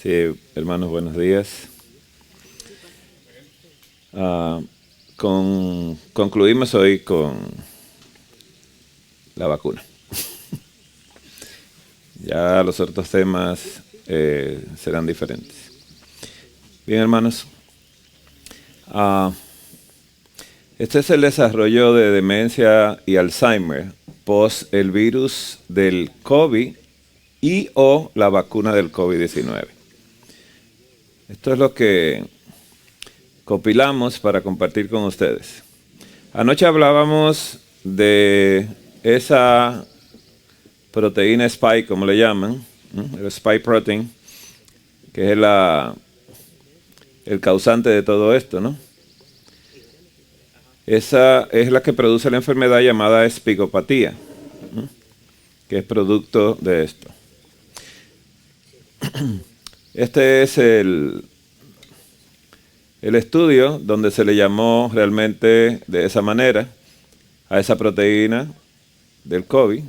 Sí, hermanos, buenos días. Concluimos hoy con la vacuna. Ya los otros temas serán diferentes. Bien, hermanos. Este es el desarrollo de demencia y Alzheimer post el virus del COVID y o la vacuna del COVID-19. Esto es lo que compilamos para compartir con ustedes. Anoche hablábamos de esa proteína spike, como le llaman, el spike protein, que es el causante de todo esto, ¿no? Esa es la que produce la enfermedad llamada espigopatía, que es producto de esto. Este es el estudio donde se le llamó realmente de esa manera a esa proteína del COVID.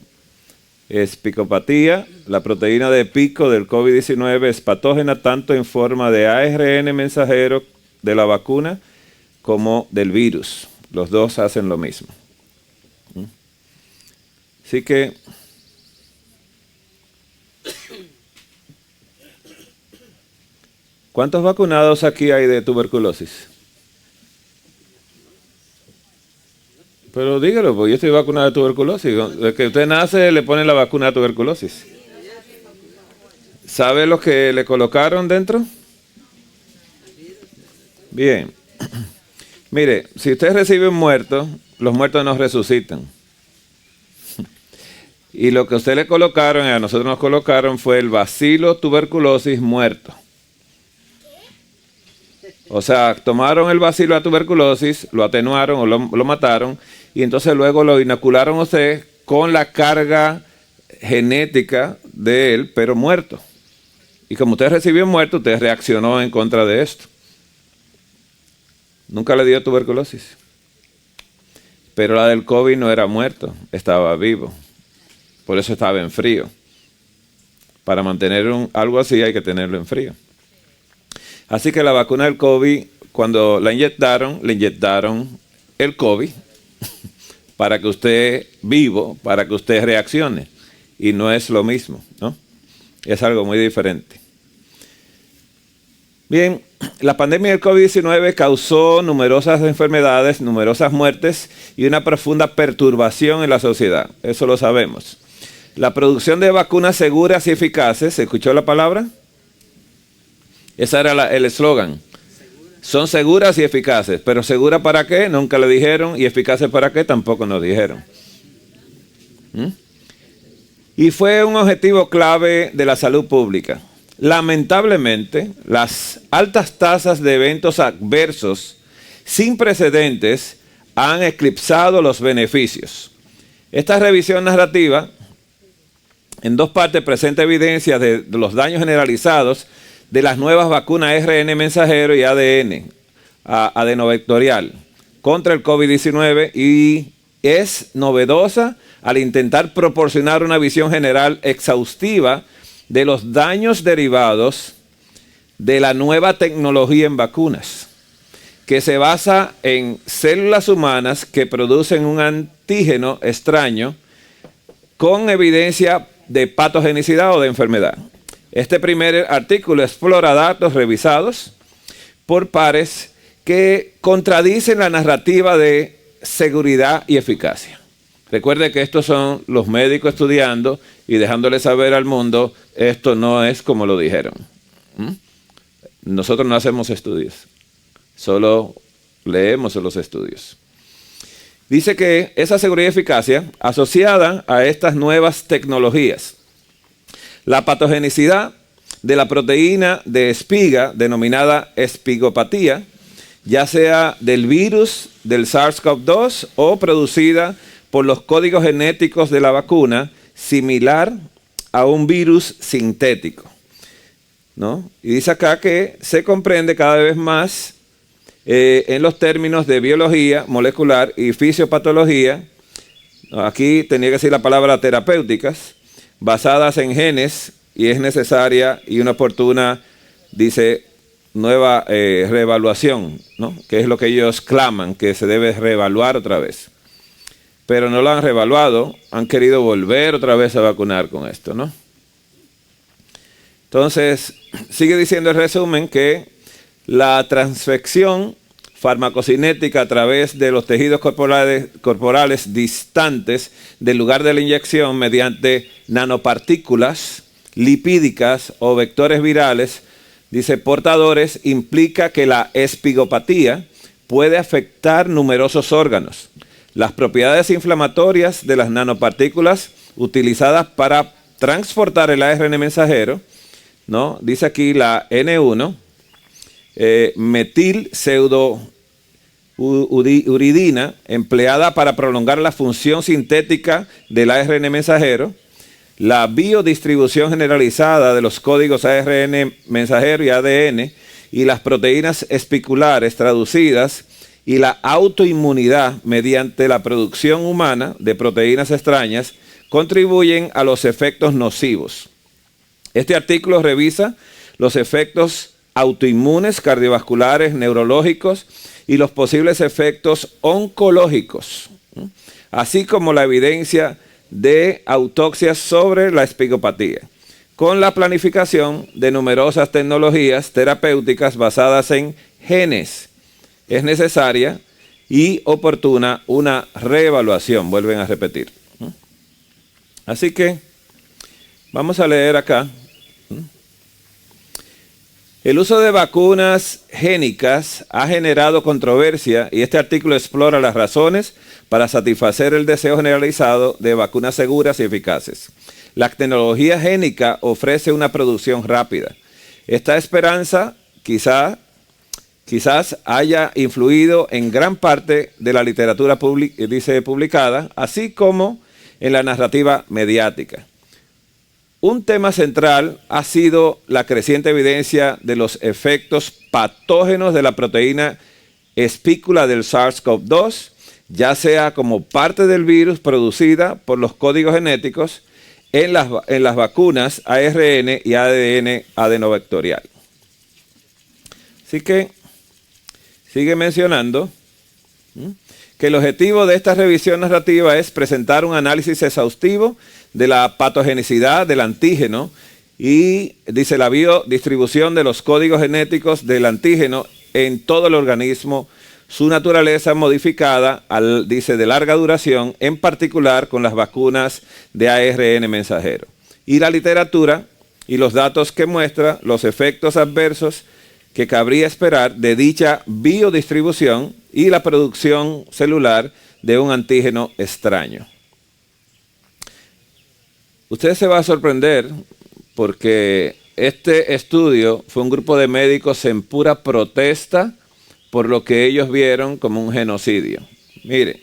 Espigopatía, la proteína de pico del COVID-19 es patógena tanto en forma de ARN mensajero de la vacuna como del virus. Los dos hacen lo mismo. Así que ¿cuántos vacunados aquí hay de tuberculosis? Pero dígalo, porque yo estoy vacunado de tuberculosis. Desde que usted nace le ponen la vacuna de tuberculosis. ¿Sabe lo que le colocaron dentro? Bien. Mire, si usted recibe un muerto, los muertos no resucitan. Y lo que a usted le colocaron, y a nosotros nos colocaron, fue el bacilo tuberculosis muerto. O sea, tomaron el bacilo de tuberculosis, lo atenuaron o lo mataron, y entonces luego lo inocularon a usted con la carga genética de él, pero muerto. Y como usted recibió muerto, usted reaccionó en contra de esto. Nunca le dio tuberculosis. Pero la del COVID no era muerto, estaba vivo. Por eso estaba en frío. Para mantener algo así hay que tenerlo en frío. Así que la vacuna del COVID, cuando le inyectaron el COVID para que usted vivo, para que usted reaccione. Y no es lo mismo, ¿no? Es algo muy diferente. Bien, la pandemia del COVID-19 causó numerosas enfermedades, numerosas muertes y una profunda perturbación en la sociedad. Eso lo sabemos. La producción de vacunas seguras y eficaces, ¿se escuchó la palabra? Ese era el eslogan. Son seguras y eficaces. ¿Pero seguras para qué? Nunca le dijeron. ¿Y eficaces para qué? Tampoco nos dijeron. Y fue un objetivo clave de la salud pública. Lamentablemente, las altas tasas de eventos adversos sin precedentes han eclipsado los beneficios. Esta revisión narrativa, en dos partes, presenta evidencia de los daños generalizados de las nuevas vacunas ARN mensajero y ADN, adenovectorial, contra el COVID-19 y es novedosa al intentar proporcionar una visión general exhaustiva de los daños derivados de la nueva tecnología en vacunas, que se basa en células humanas que producen un antígeno extraño con evidencia de patogenicidad o de enfermedad. Este primer artículo explora datos revisados por pares que contradicen la narrativa de seguridad y eficacia. Recuerde que estos son los médicos estudiando y dejándole saber al mundo, esto no es como lo dijeron. Nosotros no hacemos estudios, solo leemos los estudios. Dice que esa seguridad y eficacia asociada a estas nuevas tecnologías, la patogenicidad de la proteína de espiga, denominada espigopatía, ya sea del virus del SARS-CoV-2 o producida por los códigos genéticos de la vacuna, similar a un virus sintético, ¿no? Y dice acá que se comprende cada vez más en los términos de biología molecular y fisiopatología. Aquí tenía que decir la palabra terapéuticas, basadas en genes, y es necesaria y una oportuna dice nueva reevaluación, ¿no? Que es lo que ellos claman, que se debe reevaluar otra vez. Pero no lo han reevaluado, han querido volver otra vez a vacunar con esto, ¿no? Entonces, sigue diciendo el resumen que la transfección farmacocinética a través de los tejidos corporales distantes del lugar de la inyección mediante nanopartículas lipídicas o vectores virales, dice, portadores, implica que la espigopatía puede afectar numerosos órganos. Las propiedades inflamatorias de las nanopartículas utilizadas para transportar el ARN mensajero, ¿no? Dice aquí la N1, metil pseudouridina, empleada para prolongar la función sintética del ARN mensajero, la biodistribución generalizada de los códigos ARN mensajero y ADN y las proteínas espiculares traducidas y la autoinmunidad mediante la producción humana de proteínas extrañas contribuyen a los efectos nocivos. Este artículo revisa los efectos autoinmunes, cardiovasculares, neurológicos y los posibles efectos oncológicos, así como la evidencia de autopsias sobre la espigopatía, con la planificación de numerosas tecnologías terapéuticas basadas en genes. Es necesaria y oportuna una reevaluación, vuelven a repetir. Así que vamos a leer acá. El uso de vacunas génicas ha generado controversia y este artículo explora las razones para satisfacer el deseo generalizado de vacunas seguras y eficaces. La tecnología génica ofrece una producción rápida. Esta esperanza quizás haya influido en gran parte de la literatura publicada, así como en la narrativa mediática. Un tema central ha sido la creciente evidencia de los efectos patógenos de la proteína espícula del SARS-CoV-2, ya sea como parte del virus producida por los códigos genéticos en las vacunas ARN y ADN adenovectorial. Así que sigue mencionando que el objetivo de esta revisión narrativa es presentar un análisis exhaustivo de la patogenicidad del antígeno y, dice, la biodistribución de los códigos genéticos del antígeno en todo el organismo, su naturaleza modificada, dice, de larga duración, en particular con las vacunas de ARN mensajero. Y la literatura y los datos que muestra los efectos adversos que cabría esperar de dicha biodistribución y la producción celular de un antígeno extraño. Usted se va a sorprender porque este estudio fue un grupo de médicos en pura protesta por lo que ellos vieron como un genocidio. Mire,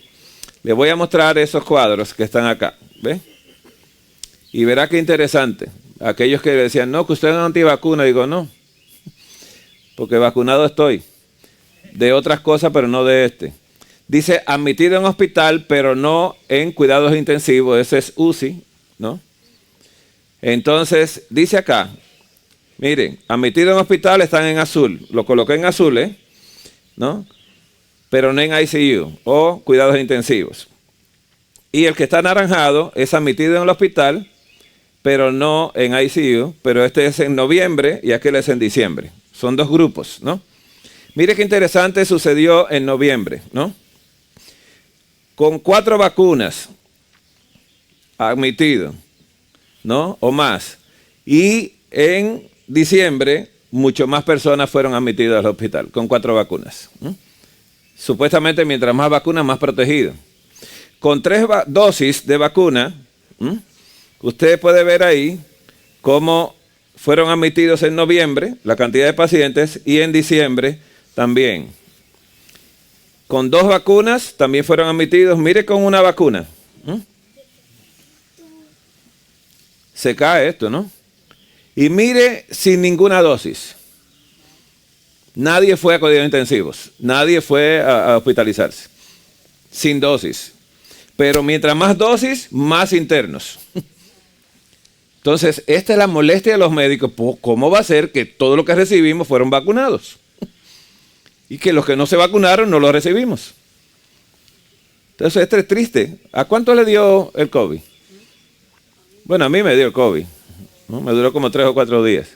les voy a mostrar esos cuadros que están acá, ¿ve? Y verá qué interesante. Aquellos que decían, no, que usted es antivacuna, digo, no, porque vacunado estoy de otras cosas, pero no de este. Dice, admitido en hospital, pero no en cuidados intensivos, ese es UCI, ¿no? Entonces, dice acá, miren, admitido en hospital están en azul, lo coloqué en azul, ¿no? Pero no en ICU o cuidados intensivos. Y el que está anaranjado es admitido en el hospital, pero no en ICU, pero este es en noviembre y aquel es en diciembre. Son dos grupos, ¿no? Mire qué interesante sucedió en noviembre, ¿no? Con 4 vacunas admitido, ¿no? O más. Y en diciembre, mucho más personas fueron admitidas al hospital con 4 vacunas. Supuestamente, mientras más vacunas, más protegido. Con 3 dosis de vacuna, usted puede ver ahí cómo fueron admitidos en noviembre la cantidad de pacientes y en diciembre también. Con 2 vacunas también fueron admitidos. Mire con una vacuna. Se cae esto, ¿no? Y mire sin ninguna dosis. Nadie fue a cuidados intensivos. Nadie fue a hospitalizarse. Sin dosis. Pero mientras más dosis, más internos. Entonces, esta es la molestia de los médicos. ¿Cómo va a ser que todo lo que recibimos fueron vacunados? Y que los que no se vacunaron no lo recibimos. Entonces, esto es triste. ¿A cuánto le dio el COVID? Bueno, a mí me dio el COVID, ¿no? Me duró como 3 o 4 días.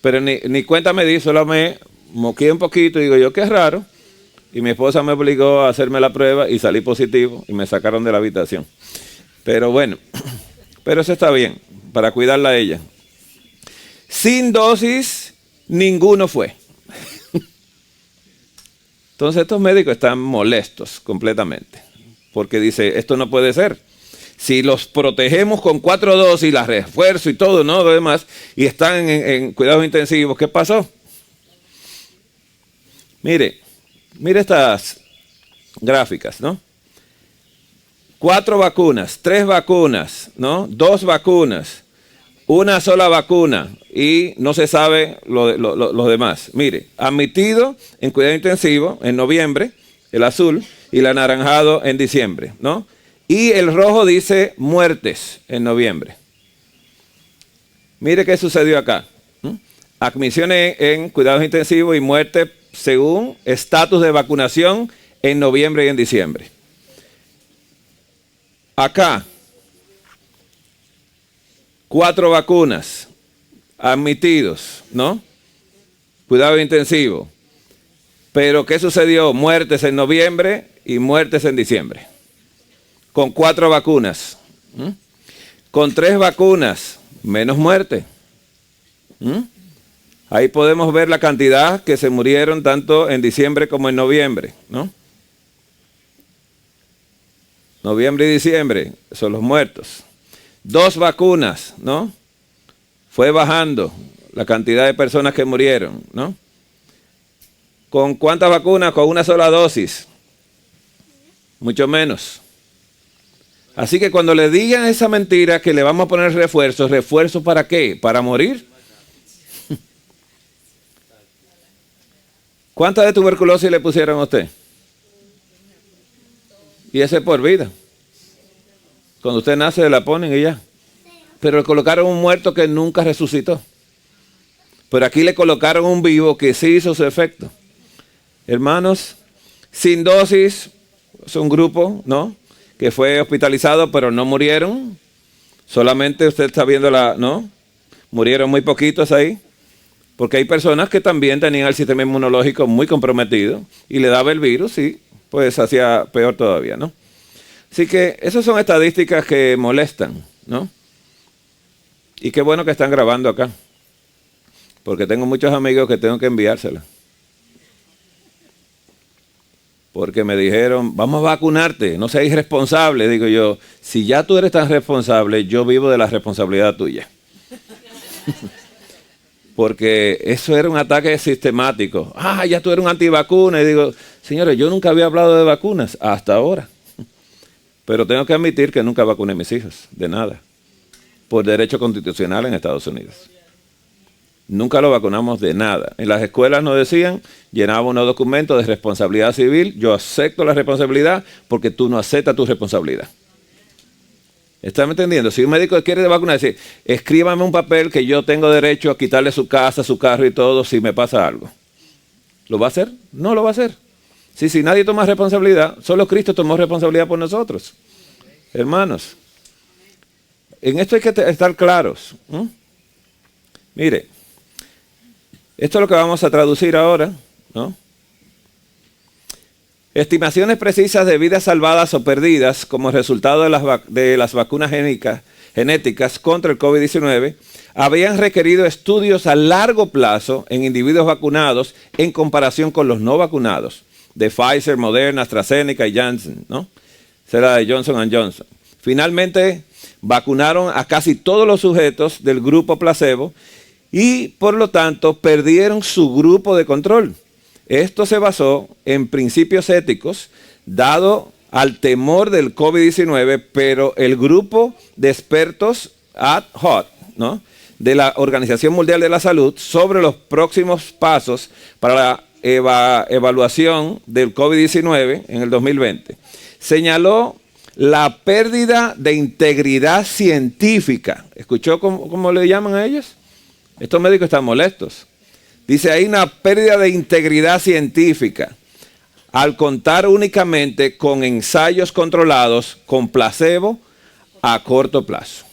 Pero ni cuenta me di, solo me moqué un poquito y digo yo, qué raro. Y mi esposa me obligó a hacerme la prueba y salí positivo y me sacaron de la habitación. Pero bueno, pero eso está bien, para cuidarla a ella. Sin dosis, ninguno fue. Entonces estos médicos están molestos completamente, porque dice, esto no puede ser. Si los protegemos con 4 dosis, las refuerzo y todo, ¿no? Lo demás, y están en cuidados intensivos, ¿qué pasó? Mire estas gráficas, ¿no? 4 vacunas, 3 vacunas, ¿no? 2 vacunas, una sola vacuna y no se sabe lo demás. Mire, admitido en cuidado intensivo en noviembre, el azul, y el anaranjado en diciembre, ¿no? Y el rojo dice muertes en noviembre. Mire qué sucedió acá. Admisiones en cuidados intensivos y muerte según estatus de vacunación en noviembre y en diciembre. Acá, 4 vacunas admitidos, ¿no? Cuidado intensivo. Pero ¿qué sucedió? Muertes en noviembre y muertes en diciembre. Con 4 vacunas. Con 3 vacunas, menos muerte. Ahí podemos ver la cantidad que se murieron tanto en diciembre como en noviembre, ¿no? Noviembre y diciembre son los muertos. 2 vacunas, ¿no? Fue bajando la cantidad de personas que murieron, ¿no? ¿Con cuántas vacunas? Con una sola dosis. Mucho menos. Así que cuando le digan esa mentira que le vamos a poner refuerzos, ¿refuerzos para qué? ¿Para morir? ¿Cuántas de tuberculosis le pusieron a usted? Y ese es por vida. Cuando usted nace la ponen y ya. Pero le colocaron un muerto que nunca resucitó. Pero aquí le colocaron un vivo que sí hizo su efecto. Hermanos, sin dosis, es un grupo, ¿no? Que fue hospitalizado, pero no murieron. Solamente usted está viendo ¿no? Murieron muy poquitos ahí. Porque hay personas que también tenían el sistema inmunológico muy comprometido y le daba el virus y pues hacía peor todavía, ¿no? Así que esas son estadísticas que molestan, ¿no? Y qué bueno que están grabando acá. Porque tengo muchos amigos que tengo que enviárselas. Porque me dijeron, vamos a vacunarte, no seas irresponsable. Digo yo, si ya tú eres tan responsable, yo vivo de la responsabilidad tuya. Porque eso era un ataque sistemático. Ya tú eres un antivacuna. Y digo, señores, yo nunca había hablado de vacunas hasta ahora. Pero tengo que admitir que nunca vacuné a mis hijos, de nada. Por derecho constitucional en Estados Unidos. Nunca lo vacunamos de nada. En las escuelas nos decían, llenábamos unos documentos de responsabilidad civil. Yo acepto la responsabilidad porque tú no aceptas tu responsabilidad. ¿Están entendiendo? Si un médico quiere vacunar, dice, escríbame un papel que yo tengo derecho a quitarle su casa, su carro y todo si me pasa algo. ¿Lo va a hacer? No lo va a hacer. Si nadie toma responsabilidad, solo Cristo tomó responsabilidad por nosotros. Hermanos, en esto hay que estar claros. Mire, esto es lo que vamos a traducir ahora, ¿no? Estimaciones precisas de vidas salvadas o perdidas como resultado de las vacunas genéticas contra el COVID-19 habían requerido estudios a largo plazo en individuos vacunados en comparación con los no vacunados, de Pfizer, Moderna, AstraZeneca y Janssen, ¿no? Será de Johnson & Johnson. Finalmente, vacunaron a casi todos los sujetos del grupo placebo y, por lo tanto, perdieron su grupo de control. Esto se basó en principios éticos, dado al temor del COVID-19, pero el grupo de expertos ad hoc, ¿no?, de la Organización Mundial de la Salud sobre los próximos pasos para la evaluación del COVID-19 en el 2020, señaló la pérdida de integridad científica. ¿Escuchó cómo le llaman a ellos? Estos médicos están molestos. Dice, hay una pérdida de integridad científica al contar únicamente con ensayos controlados con placebo a corto plazo.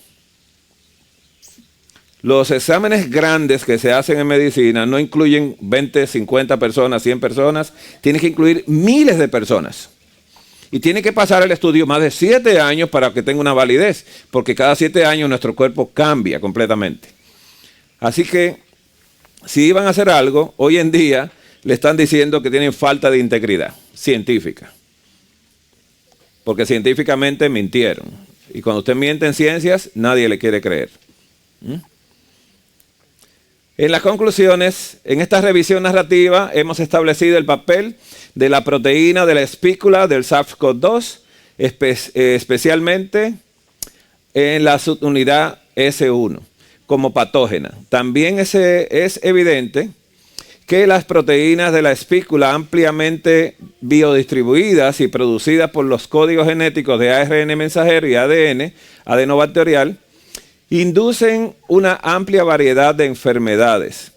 Los exámenes grandes que se hacen en medicina no incluyen 20, 50 personas, 100 personas, tienen que incluir miles de personas. Y tiene que pasar el estudio más de 7 años para que tenga una validez, porque cada 7 años nuestro cuerpo cambia completamente. Así que, si iban a hacer algo, hoy en día le están diciendo que tienen falta de integridad científica. Porque científicamente mintieron. Y cuando usted miente en ciencias, nadie le quiere creer. En las conclusiones, en esta revisión narrativa hemos establecido el papel de la proteína de la espícula del SARS-CoV-2, especialmente en la subunidad S1, como patógena. También es evidente que las proteínas de la espícula ampliamente biodistribuidas y producidas por los códigos genéticos de ARN mensajero y ADN, adenobacterial, inducen una amplia variedad de enfermedades.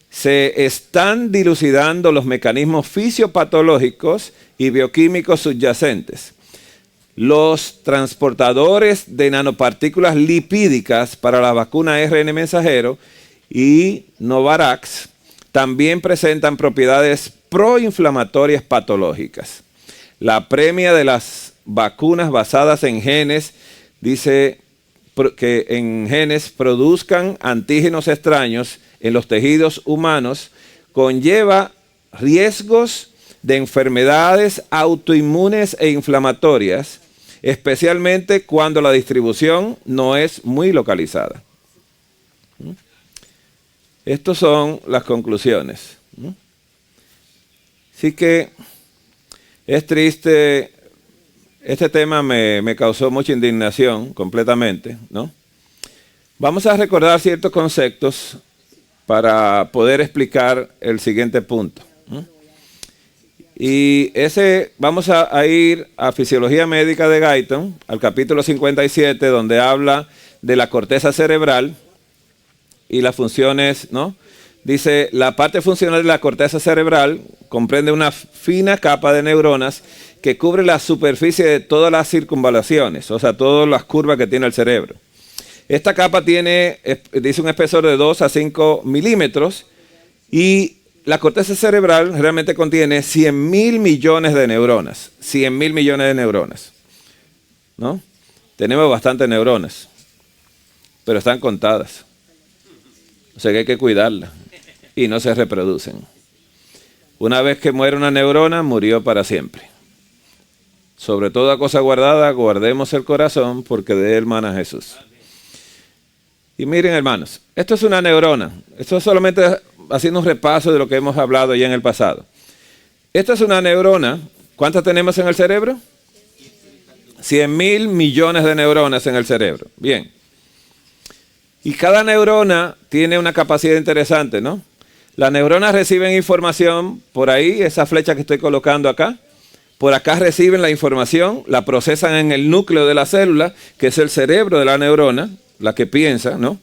Se están dilucidando los mecanismos fisiopatológicos y bioquímicos subyacentes. Los transportadores de nanopartículas lipídicas para la vacuna ARN mensajero y Novavax también presentan propiedades proinflamatorias patológicas. La premia de las vacunas basadas en genes dice que en genes produzcan antígenos extraños en los tejidos humanos conlleva riesgos de enfermedades autoinmunes e inflamatorias, especialmente cuando la distribución no es muy localizada. Estas son las conclusiones. Así que es triste, este tema me causó mucha indignación completamente, ¿no? Vamos a recordar ciertos conceptos para poder explicar el siguiente punto. Y vamos a ir a Fisiología Médica de Guyton, al capítulo 57, donde habla de la corteza cerebral y las funciones, ¿no? Dice, la parte funcional de la corteza cerebral comprende una fina capa de neuronas que cubre la superficie de todas las circunvalaciones, o sea, todas las curvas que tiene el cerebro. Esta capa tiene, dice, un espesor de 2 a 5 milímetros y la corteza cerebral realmente contiene 100.000 millones de neuronas. 100.000 millones de neuronas, ¿no? Tenemos bastantes neuronas, pero están contadas. O sea que hay que cuidarlas y no se reproducen. Una vez que muere una neurona, murió para siempre. Sobre toda cosa guardada, guardemos el corazón, porque de él mana Jesús. Y miren, hermanos, esto es una neurona. Esto es solamente haciendo un repaso de lo que hemos hablado ya en el pasado. Esto es una neurona. ¿Cuántas tenemos en el cerebro? 100.000 millones de neuronas en el cerebro. Bien. Y cada neurona tiene una capacidad interesante, ¿no? Las neuronas reciben información por ahí, esa flecha que estoy colocando acá. Por acá reciben la información, la procesan en el núcleo de la célula, que es el cerebro de la neurona, la que piensa, ¿no?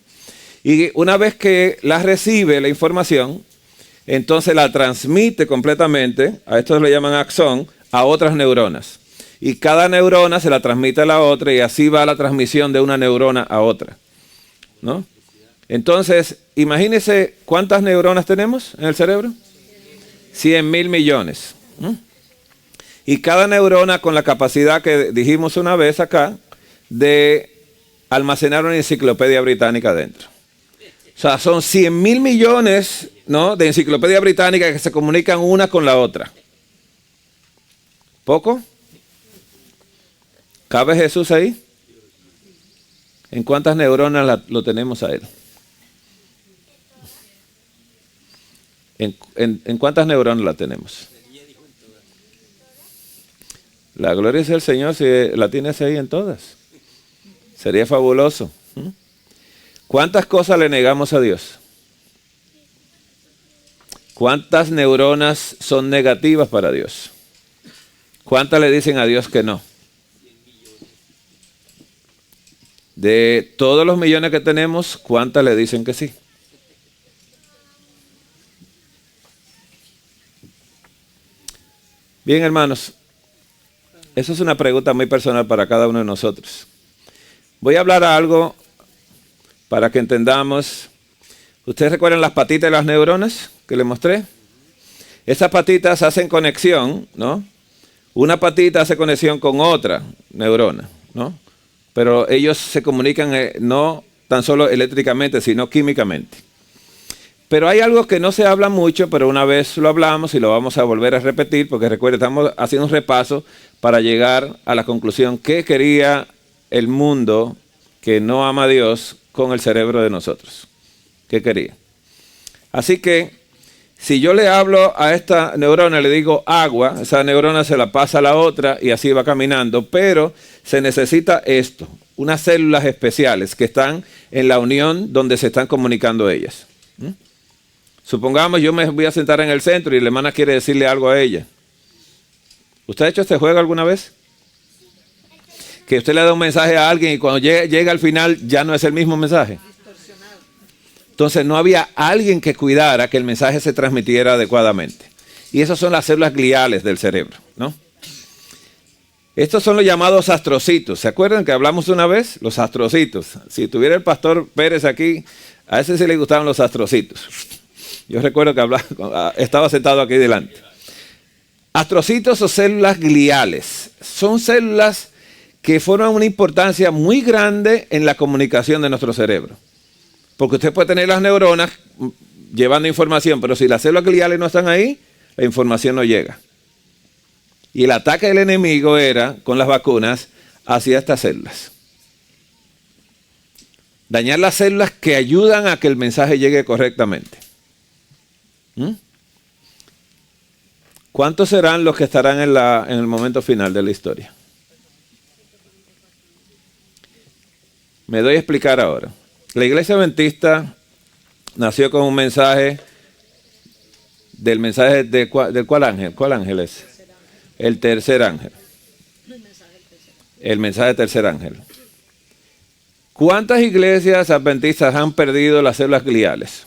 Y una vez que la recibe la información, entonces la transmite completamente, a esto le llaman axón, a otras neuronas. Y cada neurona se la transmite a la otra y así va la transmisión de una neurona a otra, ¿no? Entonces, imagínense cuántas neuronas tenemos en el cerebro. 100.000 millones. Y cada neurona con la capacidad que dijimos una vez acá de almacenar una enciclopedia británica dentro. O sea, son 100.000 millones, ¿no?, de enciclopedia británica que se comunican una con la otra. ¿Poco? ¿Cabe Jesús ahí? ¿En cuántas neuronas lo tenemos a él? ¿En cuántas neuronas la tenemos? La gloria es el Señor si la tienes ahí en todas. Sería fabuloso. ¿Cuántas cosas le negamos a Dios? ¿Cuántas neuronas son negativas para Dios? ¿Cuántas le dicen a Dios que no? De todos los millones que tenemos, ¿cuántas le dicen que sí? Bien, hermanos, eso es una pregunta muy personal para cada uno de nosotros. Voy a hablar algo para que entendamos. ¿Ustedes recuerdan las patitas de las neuronas que les mostré? Esas patitas hacen conexión, ¿no? Una patita hace conexión con otra neurona, ¿no? Pero ellos se comunican no tan solo eléctricamente, sino químicamente. Pero hay algo que no se habla mucho, pero una vez lo hablamos y lo vamos a volver a repetir, porque recuerden, estamos haciendo un repaso para llegar a la conclusión qué quería el mundo que no ama a Dios con el cerebro de nosotros. ¿Qué quería? Así que, si yo le hablo a esta neurona, le digo agua, esa neurona se la pasa a la otra y así va caminando, pero se necesita esto, unas células especiales que están en la unión donde se están comunicando ellas. Supongamos yo me voy a sentar en el centro y la hermana quiere decirle algo a ella. ¿Usted ha hecho este juego alguna vez? Que usted le da un mensaje a alguien y cuando llega al final ya no es el mismo mensaje. Entonces no había alguien que cuidara que el mensaje se transmitiera adecuadamente. Y esas son las células gliales del cerebro, ¿no? Estos son los llamados astrocitos. ¿Se acuerdan que hablamos una vez? Los astrocitos. Si tuviera el pastor Pérez aquí, a ese sí le gustaban los astrocitos. Yo recuerdo que estaba sentado aquí delante. Astrocitos o células gliales son células que forman una importancia muy grande en la comunicación de nuestro cerebro. Porque usted puede tener las neuronas llevando información, pero si las células gliales no están ahí, la información no llega. Y el ataque del enemigo era, con las vacunas, hacia estas células. Dañar las células que ayudan a que el mensaje llegue correctamente. ¿Cuántos serán los que estarán en el momento final de la historia? Me doy a explicar ahora. La iglesia adventista nació con un mensaje del mensaje de ¿cuál ángel? ¿Cuál ángel es? El tercer ángel. El mensaje del tercer ángel. ¿Cuántas iglesias adventistas han perdido las células gliales?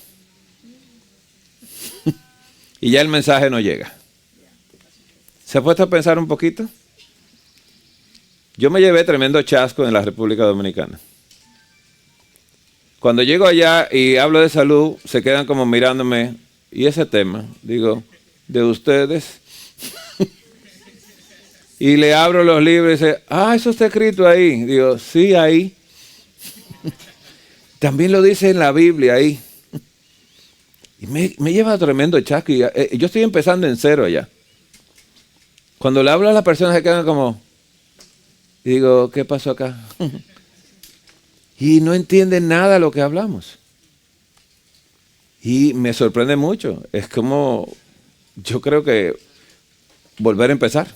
Y ya el mensaje no llega. ¿Se ha puesto a pensar un poquito? Yo me llevé tremendo chasco en la República Dominicana. Cuando llego allá y hablo de salud, se quedan como mirándome. ¿Y ese tema? Digo, ¿de ustedes? Y le abro los libros y dice, eso está escrito ahí. Digo, sí, ahí. También lo dice en la Biblia ahí. Y me lleva tremendo chasco. Y, yo estoy empezando en cero allá. Cuando le hablo a las personas se quedan como, y digo, ¿qué pasó acá? Y no entienden nada de lo que hablamos. Y me sorprende mucho. Es como, yo creo que volver a empezar.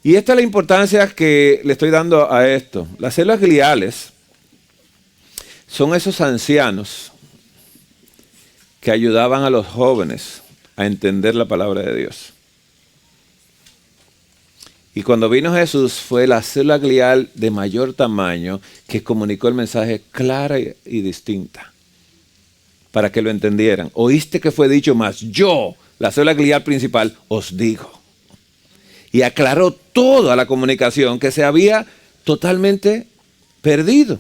Y esta es la importancia que le estoy dando a esto. Las células gliales son esos ancianos que ayudaban a los jóvenes a entender la palabra de Dios. Y cuando vino Jesús fue la célula glial de mayor tamaño que comunicó el mensaje clara y distinta para que lo entendieran. Oíste que fue dicho, mas yo, la célula glial principal, os digo. Y aclaró toda la comunicación que se había totalmente perdido.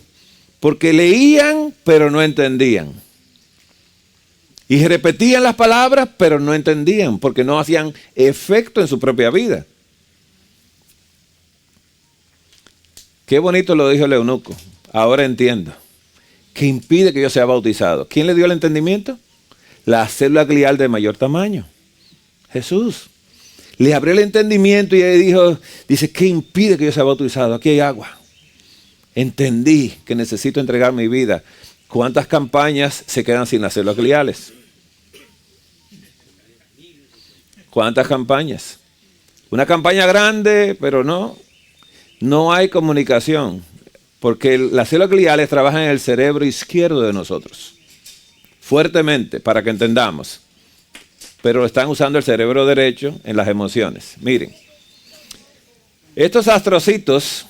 Porque leían, pero no entendían. Y repetían las palabras, pero no entendían, porque no hacían efecto en su propia vida. Qué bonito lo dijo el eunuco. Ahora entiendo. ¿Qué impide que yo sea bautizado? ¿Quién le dio el entendimiento? La célula glial de mayor tamaño. Jesús. Le abrió el entendimiento y él dice, ¿qué impide que yo sea bautizado? Aquí hay agua. Entendí que necesito entregar mi vida. ¿Cuántas campañas se quedan sin las células gliales? ¿Cuántas campañas? Una campaña grande, pero no hay comunicación. Porque las células gliales trabajan en el cerebro izquierdo de nosotros. Fuertemente, para que entendamos. Pero están usando el cerebro derecho en las emociones. Miren. Estos astrocitos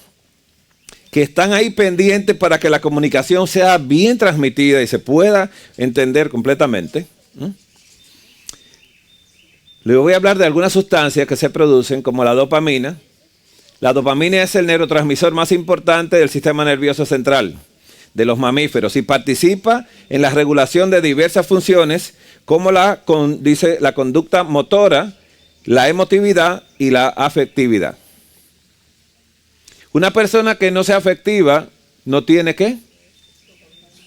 que están ahí pendientes para que la comunicación sea bien transmitida y se pueda entender completamente. Le voy a hablar de algunas sustancias que se producen, como la dopamina. La dopamina es el neurotransmisor más importante del sistema nervioso central de los mamíferos y participa en la regulación de diversas funciones como dice la conducta motora, la emotividad y la afectividad. Una persona que no sea afectiva no tiene ¿qué?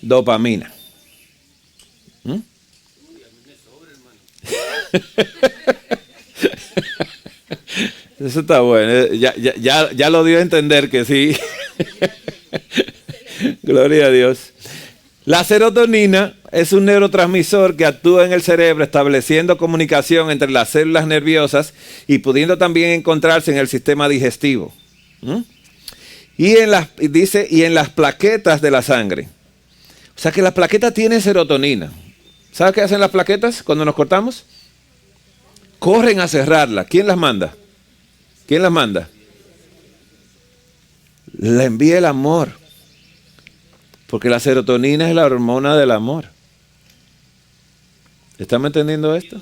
Dopamina. Eso está bueno. Ya lo dio a entender que sí. Gloria a Dios. La serotonina es un neurotransmisor que actúa en el cerebro estableciendo comunicación entre las células nerviosas y pudiendo también encontrarse en el sistema digestivo. Y en las plaquetas de la sangre. O sea que las plaquetas tienen serotonina. ¿Sabes qué hacen las plaquetas cuando nos cortamos? Corren a cerrarla. ¿Quién las manda? ¿Quién las manda? La envía el amor. Porque la serotonina es la hormona del amor. ¿Están entendiendo esto?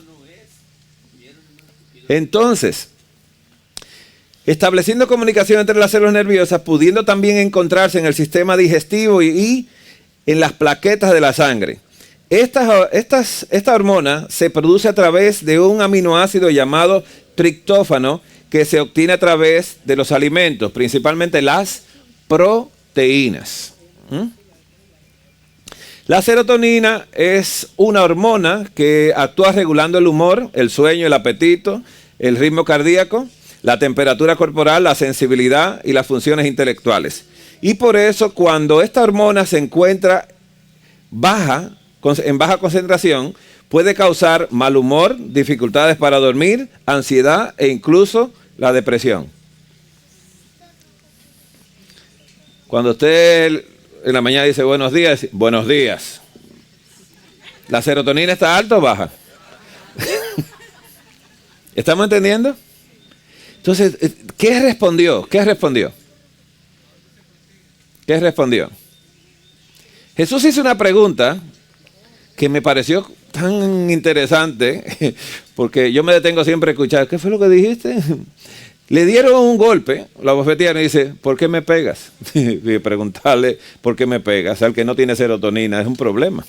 Entonces, estableciendo comunicación entre las células nerviosas, pudiendo también encontrarse en el sistema digestivo y en las plaquetas de la sangre. Esta hormona se produce a través de un aminoácido llamado triptófano que se obtiene a través de los alimentos, principalmente las proteínas. La serotonina es una hormona que actúa regulando el humor, el sueño, el apetito, el ritmo cardíaco, la temperatura corporal, la sensibilidad y las funciones intelectuales. Y por eso cuando esta hormona se encuentra en baja concentración, puede causar mal humor, dificultades para dormir, ansiedad e incluso la depresión. Cuando usted en la mañana dice buenos días. ¿La serotonina está alta o baja? ¿Estamos entendiendo? Entonces, ¿qué respondió? Jesús hizo una pregunta que me pareció tan interesante, porque yo me detengo siempre a escuchar, ¿qué fue lo que dijiste? Le dieron un golpe, la bofetearon y dice, ¿por qué me pegas? Y preguntarle, ¿por qué me pegas? Al que no tiene serotonina, es un problema.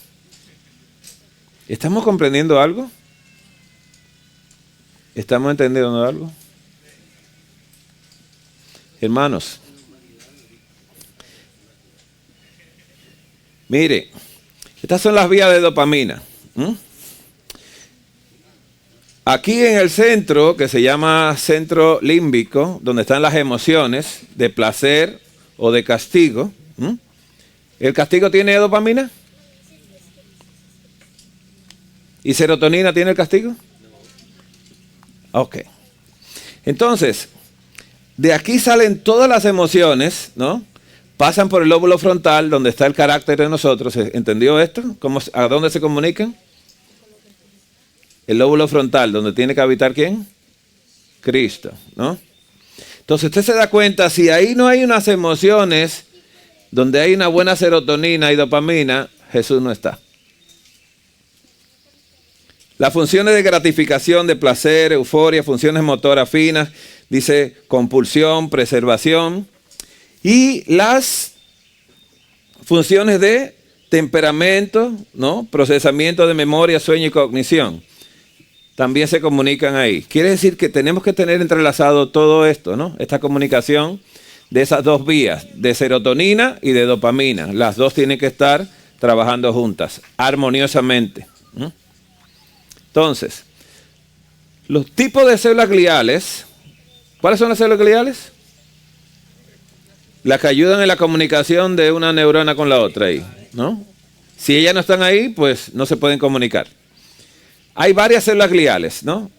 ¿Estamos comprendiendo algo? ¿Estamos entendiendo algo? Hermanos, mire, estas son las vías de dopamina. Aquí en el centro, que se llama centro límbico, donde están las emociones de placer o de castigo. ¿El castigo tiene dopamina? ¿Y serotonina tiene el castigo? Ok. Entonces, de aquí salen todas las emociones, ¿no? Pasan por el lóbulo frontal, donde está el carácter de nosotros. ¿Entendió esto? ¿A dónde se comunican? El lóbulo frontal, donde tiene que habitar ¿quién? Cristo, ¿no? Entonces usted se da cuenta, si ahí no hay unas emociones donde hay una buena serotonina y dopamina, Jesús no está. Las funciones de gratificación, de placer, euforia, funciones motoras finas, dice compulsión, preservación, y las funciones de temperamento, ¿no? Procesamiento de memoria, sueño y cognición. También se comunican ahí. Quiere decir que tenemos que tener entrelazado todo esto, ¿no? Esta comunicación de esas dos vías, de serotonina y de dopamina. Las dos tienen que estar trabajando juntas, armoniosamente. Entonces, los tipos de células gliales, ¿cuáles son las células gliales? Las que ayudan en la comunicación de una neurona con la otra ahí, ¿no? Si ellas no están ahí, pues no se pueden comunicar. Hay varias células gliales, ¿no?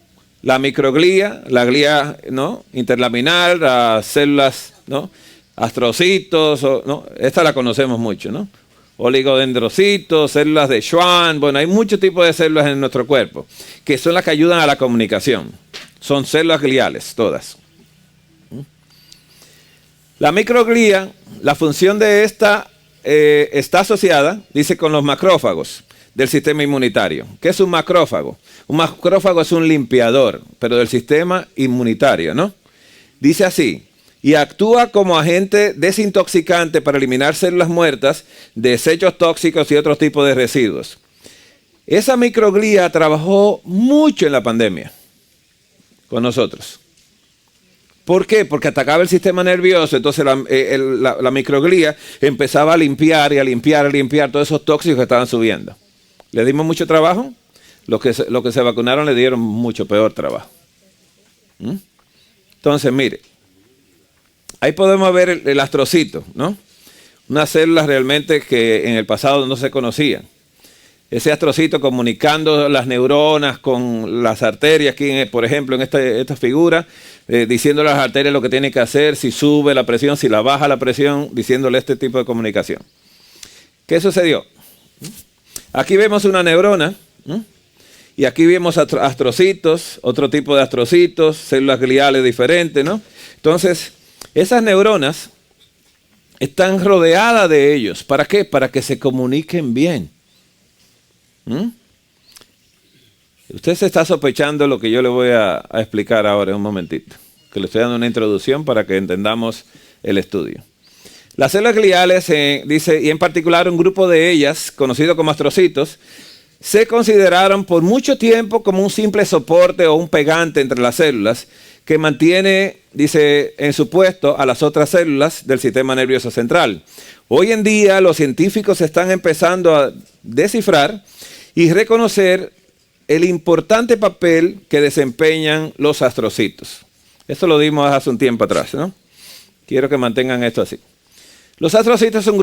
La microglía, la glía, ¿no? Interlaminar, las células, ¿no? Astrocitos, ¿no? Esta la conocemos mucho, ¿no? Oligodendrocitos, células de Schwann. Bueno, hay muchos tipos de células en nuestro cuerpo que son las que ayudan a la comunicación. Son células gliales, todas. La microglía, la función de esta está asociada, dice, con los macrófagos del sistema inmunitario. ¿Qué es un macrófago? Un macrófago es un limpiador, pero del sistema inmunitario, ¿no? Dice así: y actúa como agente desintoxicante para eliminar células muertas, desechos tóxicos y otros tipos de residuos. Esa microglía trabajó mucho en la pandemia con nosotros. ¿Por qué? Porque atacaba el sistema nervioso, entonces la microglía empezaba a limpiar y a limpiar todos esos tóxicos que estaban subiendo. ¿Le dimos mucho trabajo? Los que se vacunaron le dieron mucho peor trabajo. Entonces, mire, ahí podemos ver el astrocito, ¿no? Unas células realmente que en el pasado no se conocían. Ese astrocito comunicando las neuronas con las arterias, aquí por ejemplo en esta figura, diciéndole a las arterias lo que tienen que hacer, si sube la presión, si la baja la presión, diciéndole este tipo de comunicación. ¿Qué sucedió? Aquí vemos una neurona, y aquí vemos astrocitos, otro tipo de astrocitos, células gliales diferentes, ¿no? Entonces, esas neuronas están rodeadas de ellos. ¿Para qué? Para que se comuniquen bien. Usted se está sospechando lo que yo le voy a explicar ahora en un momentito, que le estoy dando una introducción para que entendamos el estudio. Las células gliales, dice, y en particular un grupo de ellas, conocido como astrocitos, se consideraron por mucho tiempo como un simple soporte o un pegante entre las células que mantiene, dice, en su puesto a las otras células del sistema nervioso central. Hoy en día los científicos están empezando a descifrar y reconocer el importante papel que desempeñan los astrocitos. Esto lo dimos hace un tiempo atrás, ¿no? Quiero que mantengan esto así. Los astrocitos son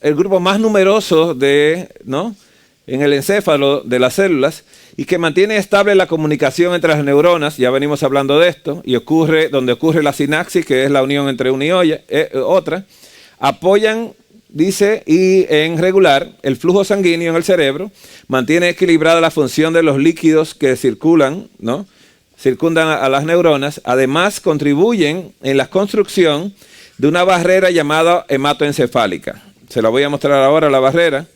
el grupo más numeroso ¿no? en el encéfalo de las células y que mantiene estable la comunicación entre las neuronas, ya venimos hablando de esto, y donde ocurre la sinapsis, que es la unión entre una y otra, apoyan, dice, y en regular el flujo sanguíneo en el cerebro, mantiene equilibrada la función de los líquidos que circundan a las neuronas, además contribuyen en la construcción de una barrera llamada hematoencefálica. Se la voy a mostrar ahora, la barrera.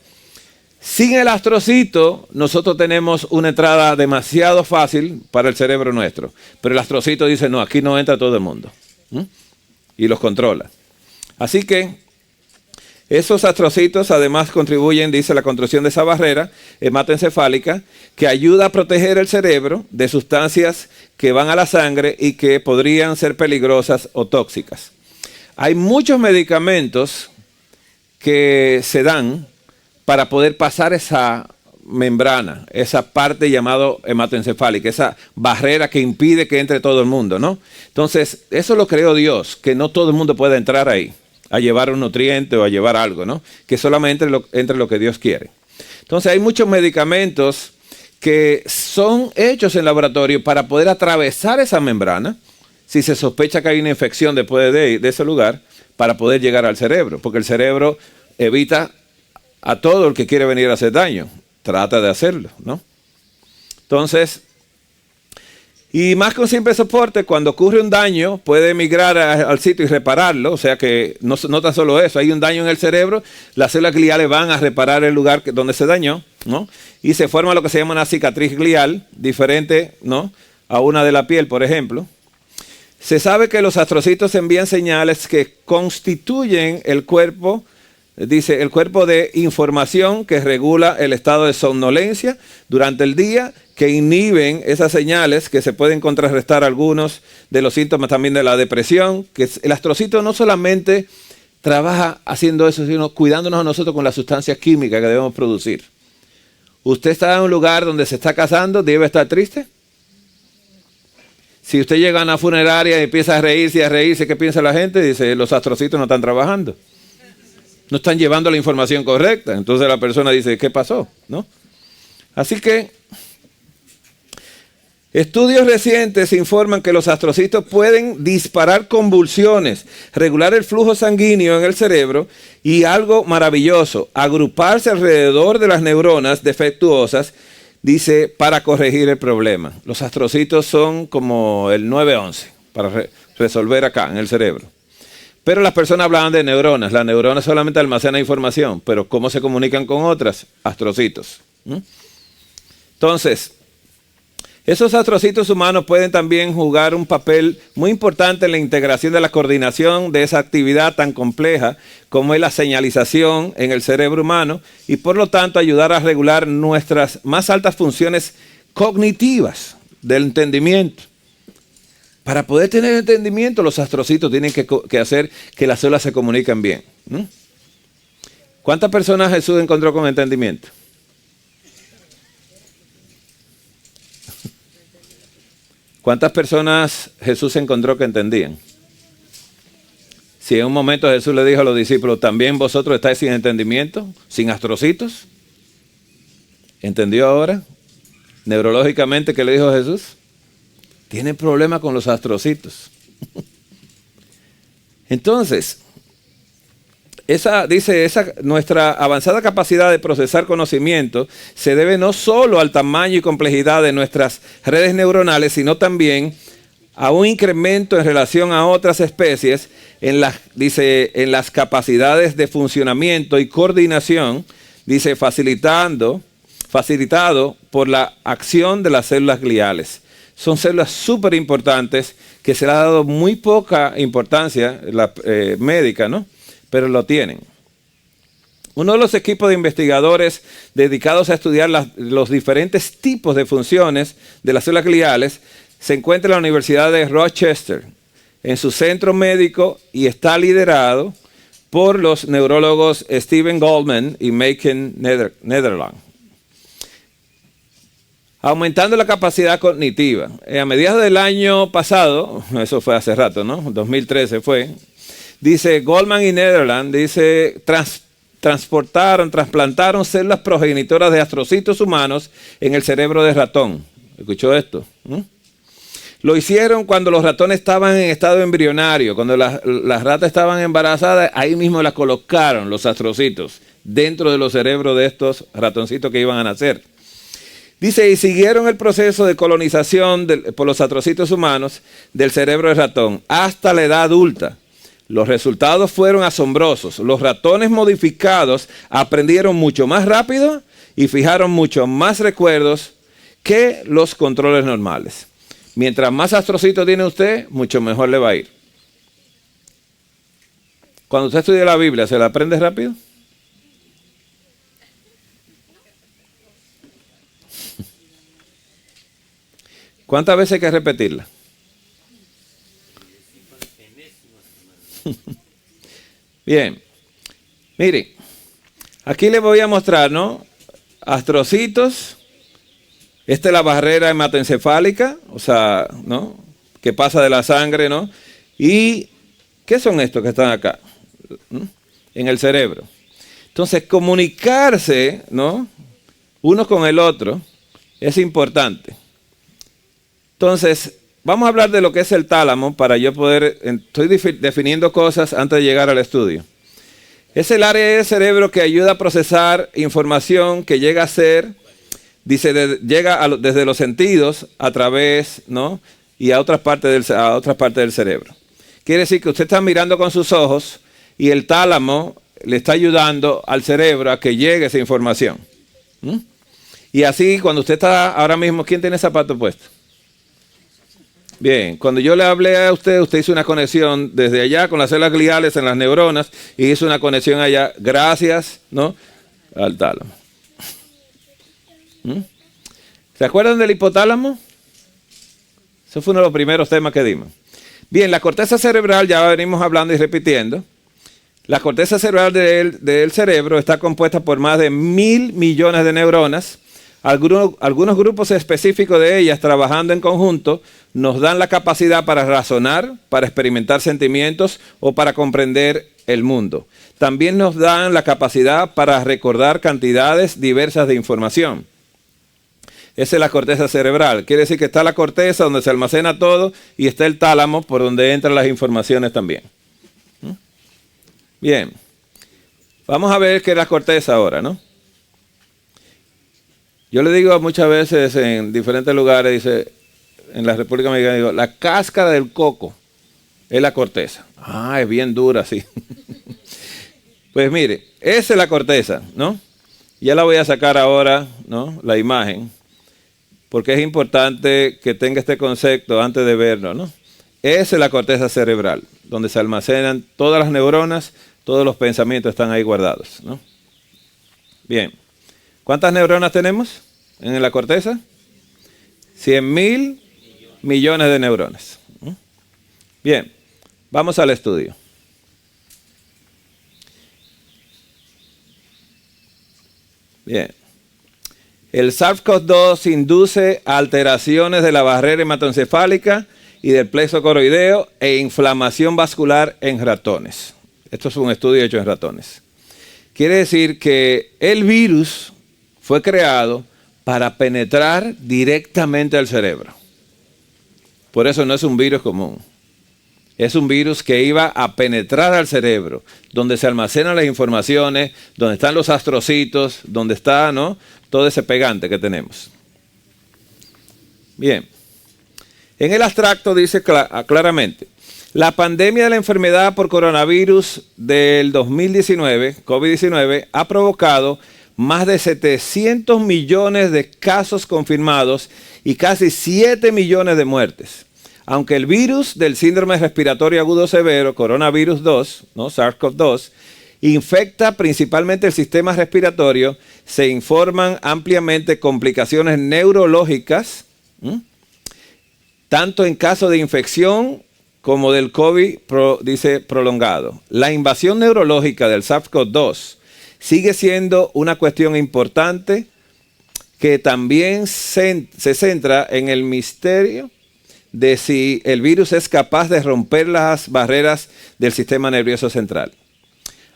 Sin el astrocito, nosotros tenemos una entrada demasiado fácil para el cerebro nuestro. Pero el astrocito dice, no, aquí no entra todo el mundo. Y los controla. Así que esos astrocitos además contribuyen, dice, a la construcción de esa barrera hematoencefálica que ayuda a proteger el cerebro de sustancias que van a la sangre y que podrían ser peligrosas o tóxicas. Hay muchos medicamentos que se dan para poder pasar esa membrana, esa parte llamada hematoencefálica, esa barrera que impide que entre todo el mundo, ¿no? Entonces, eso lo creó Dios, que no todo el mundo pueda entrar ahí a llevar un nutriente o a llevar algo, ¿no? Que solamente entre lo que Dios quiere. Entonces, hay muchos medicamentos que son hechos en laboratorio para poder atravesar esa membrana, si se sospecha que hay una infección después de ese lugar, para poder llegar al cerebro, porque el cerebro evita a todo el que quiere venir a hacer daño, trata de hacerlo, ¿no? Entonces, y más que un simple soporte, cuando ocurre un daño, puede migrar al sitio y repararlo, o sea que no tan solo eso, hay un daño en el cerebro, las células gliales van a reparar el lugar donde se dañó, ¿no? Y se forma lo que se llama una cicatriz glial, diferente, ¿no?, a una de la piel, por ejemplo. Se sabe que los astrocitos envían señales que constituyen el cuerpo, dice, el cuerpo de información que regula el estado de somnolencia durante el día, que inhiben esas señales que se pueden contrarrestar algunos de los síntomas también de la depresión, que el astrocito no solamente trabaja haciendo eso, sino cuidándonos a nosotros con las sustancias químicas que debemos producir. ¿Usted está en un lugar donde se está casando, debe estar triste? Si usted llega a una funeraria y empieza a reírse, ¿qué piensa la gente? Dice, los astrocitos no están trabajando. No están llevando la información correcta. Entonces la persona dice, ¿qué pasó? ¿No? Así que estudios recientes informan que los astrocitos pueden disparar convulsiones, regular el flujo sanguíneo en el cerebro y algo maravilloso, agruparse alrededor de las neuronas defectuosas, dice, para corregir el problema. Los astrocitos son como el 911 para resolver acá en el cerebro. Pero las personas hablaban de neuronas. Las neuronas solamente almacenan información, pero ¿cómo se comunican con otras? Astrocitos. Entonces, esos astrocitos humanos pueden también jugar un papel muy importante en la integración de la coordinación de esa actividad tan compleja como es la señalización en el cerebro humano y por lo tanto ayudar a regular nuestras más altas funciones cognitivas del entendimiento. Para poder tener entendimiento, los astrocitos tienen que hacer que las células se comuniquen bien. ¿Cuántas personas Jesús encontró con entendimiento? ¿Cuántas personas Jesús encontró que entendían? Si en un momento Jesús le dijo a los discípulos, ¿también vosotros estáis sin entendimiento? ¿Sin astrocitos? ¿Entendió ahora? Neurológicamente, ¿qué le dijo Jesús? Tiene problema con los astrocitos. Entonces, nuestra avanzada capacidad de procesar conocimiento se debe no solo al tamaño y complejidad de nuestras redes neuronales, sino también a un incremento en relación a otras especies en las capacidades de funcionamiento y coordinación, facilitado por la acción de las células gliales. Son células súper importantes que se le ha dado muy poca importancia médica, ¿no? Pero lo tienen. Uno de los equipos de investigadores dedicados a estudiar los diferentes tipos de funciones de las células gliales se encuentra en la Universidad de Rochester, en su centro médico, y está liderado por los neurólogos Steven Goldman y Maken Netherland. Aumentando la capacidad cognitiva. A mediados del año pasado, eso fue hace rato, ¿no? 2013 fue. Dice Goldman y Netherland, trasplantaron células progenitoras de astrocitos humanos en el cerebro de ratón. ¿Escuchó esto? Lo hicieron cuando los ratones estaban en estado embrionario, cuando las ratas estaban embarazadas, ahí mismo las colocaron los astrocitos dentro de los cerebros de estos ratoncitos que iban a nacer. Dice, y siguieron el proceso de colonización por los astrocitos humanos del cerebro del ratón hasta la edad adulta. Los resultados fueron asombrosos. Los ratones modificados aprendieron mucho más rápido y fijaron mucho más recuerdos que los controles normales. Mientras más astrocitos tiene usted, mucho mejor le va a ir. Cuando usted estudia la Biblia, ¿se la aprende rápido? ¿Cuántas veces hay que repetirla? Bien. Miren, aquí les voy a mostrar, ¿no? Astrocitos. Esta es la barrera hematoencefálica, o sea, ¿no? Que pasa de la sangre, ¿no? ¿Y qué son estos que están acá? En el cerebro. Entonces, comunicarse, ¿no? Uno con el otro es importante. Entonces, vamos a hablar de lo que es el tálamo para yo poder, estoy definiendo cosas antes de llegar al estudio. Es el área del cerebro que ayuda a procesar información que llega a ser, desde los sentidos a través, ¿no? Y a otras partes del cerebro. Quiere decir que usted está mirando con sus ojos y el tálamo le está ayudando al cerebro a que llegue esa información. Y así, cuando usted está ahora mismo, ¿quién tiene zapato puesto? Bien, cuando yo le hablé a usted, usted hizo una conexión desde allá con las células gliales en las neuronas y hizo una conexión allá gracias, ¿no? Al tálamo. ¿Se acuerdan del hipotálamo? Ese fue uno de los primeros temas que dimos. Bien, la corteza cerebral, ya venimos hablando y repitiendo. La corteza cerebral del cerebro está compuesta por más de 1.000 millones de neuronas. Algunos grupos específicos de ellas, trabajando en conjunto, nos dan la capacidad para razonar, para experimentar sentimientos o para comprender el mundo. También nos dan la capacidad para recordar cantidades diversas de información. Esa es la corteza cerebral. Quiere decir que está la corteza donde se almacena todo y está el tálamo por donde entran las informaciones también. Bien. Vamos a ver qué es la corteza ahora, ¿no? Yo le digo muchas veces en diferentes lugares, dice, en la República Dominicana, digo, la cáscara del coco. Es la corteza. Ah, es bien dura, sí. Pues mire, esa es la corteza, ¿no? Ya la voy a sacar ahora, ¿no? La imagen, porque es importante que tenga este concepto antes de verlo, ¿no? Esa es la corteza cerebral, donde se almacenan todas las neuronas, todos los pensamientos están ahí guardados, ¿no? Bien. ¿Cuántas neuronas tenemos en la corteza? 100.000 millones de neuronas. Bien, vamos al estudio. Bien. El SARS-CoV-2 induce alteraciones de la barrera hematoencefálica y del plexo coroideo e inflamación vascular en ratones. Esto es un estudio hecho en ratones. Quiere decir que el virus fue creado para penetrar directamente al cerebro. Por eso no es un virus común. Es un virus que iba a penetrar al cerebro, donde se almacenan las informaciones, donde están los astrocitos, donde está, ¿no?, todo ese pegante que tenemos. Bien. En el abstracto dice claramente, la pandemia de la enfermedad por coronavirus del 2019, COVID-19, ha provocado más de 700 millones de casos confirmados y casi 7 millones de muertes. Aunque el virus del síndrome respiratorio agudo severo, coronavirus 2, ¿no?, SARS-CoV-2, infecta principalmente el sistema respiratorio, se informan ampliamente complicaciones neurológicas, tanto en caso de infección como del COVID, dice, prolongado. La invasión neurológica del SARS-CoV-2 sigue siendo una cuestión importante que también se centra en el misterio de si el virus es capaz de romper las barreras del sistema nervioso central.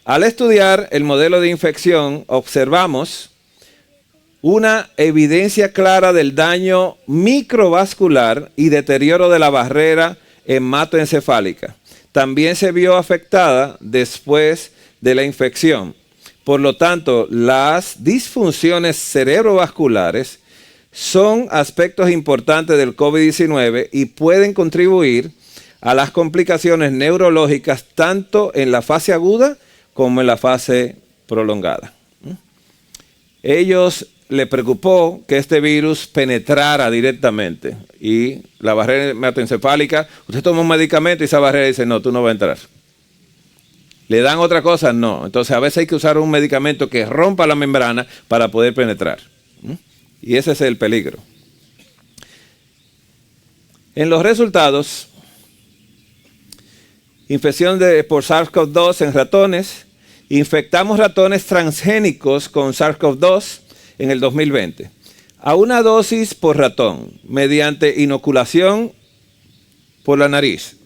Al estudiar el modelo de infección, observamos una evidencia clara del daño microvascular y deterioro de la barrera hematoencefálica. También se vio afectada después de la infección. Por lo tanto, las disfunciones cerebrovasculares son aspectos importantes del COVID-19 y pueden contribuir a las complicaciones neurológicas tanto en la fase aguda como en la fase prolongada. Ellos les preocupó que este virus penetrara directamente y la barrera hematoencefálica, usted toma un medicamento y esa barrera dice, no, tú no vas a entrar. ¿Le dan otra cosa? No. Entonces a veces hay que usar un medicamento que rompa la membrana para poder penetrar. Y ese es el peligro. En los resultados, infección por SARS-CoV-2 en ratones, infectamos ratones transgénicos con SARS-CoV-2 en el 2020, a una dosis por ratón, mediante inoculación por la nariz,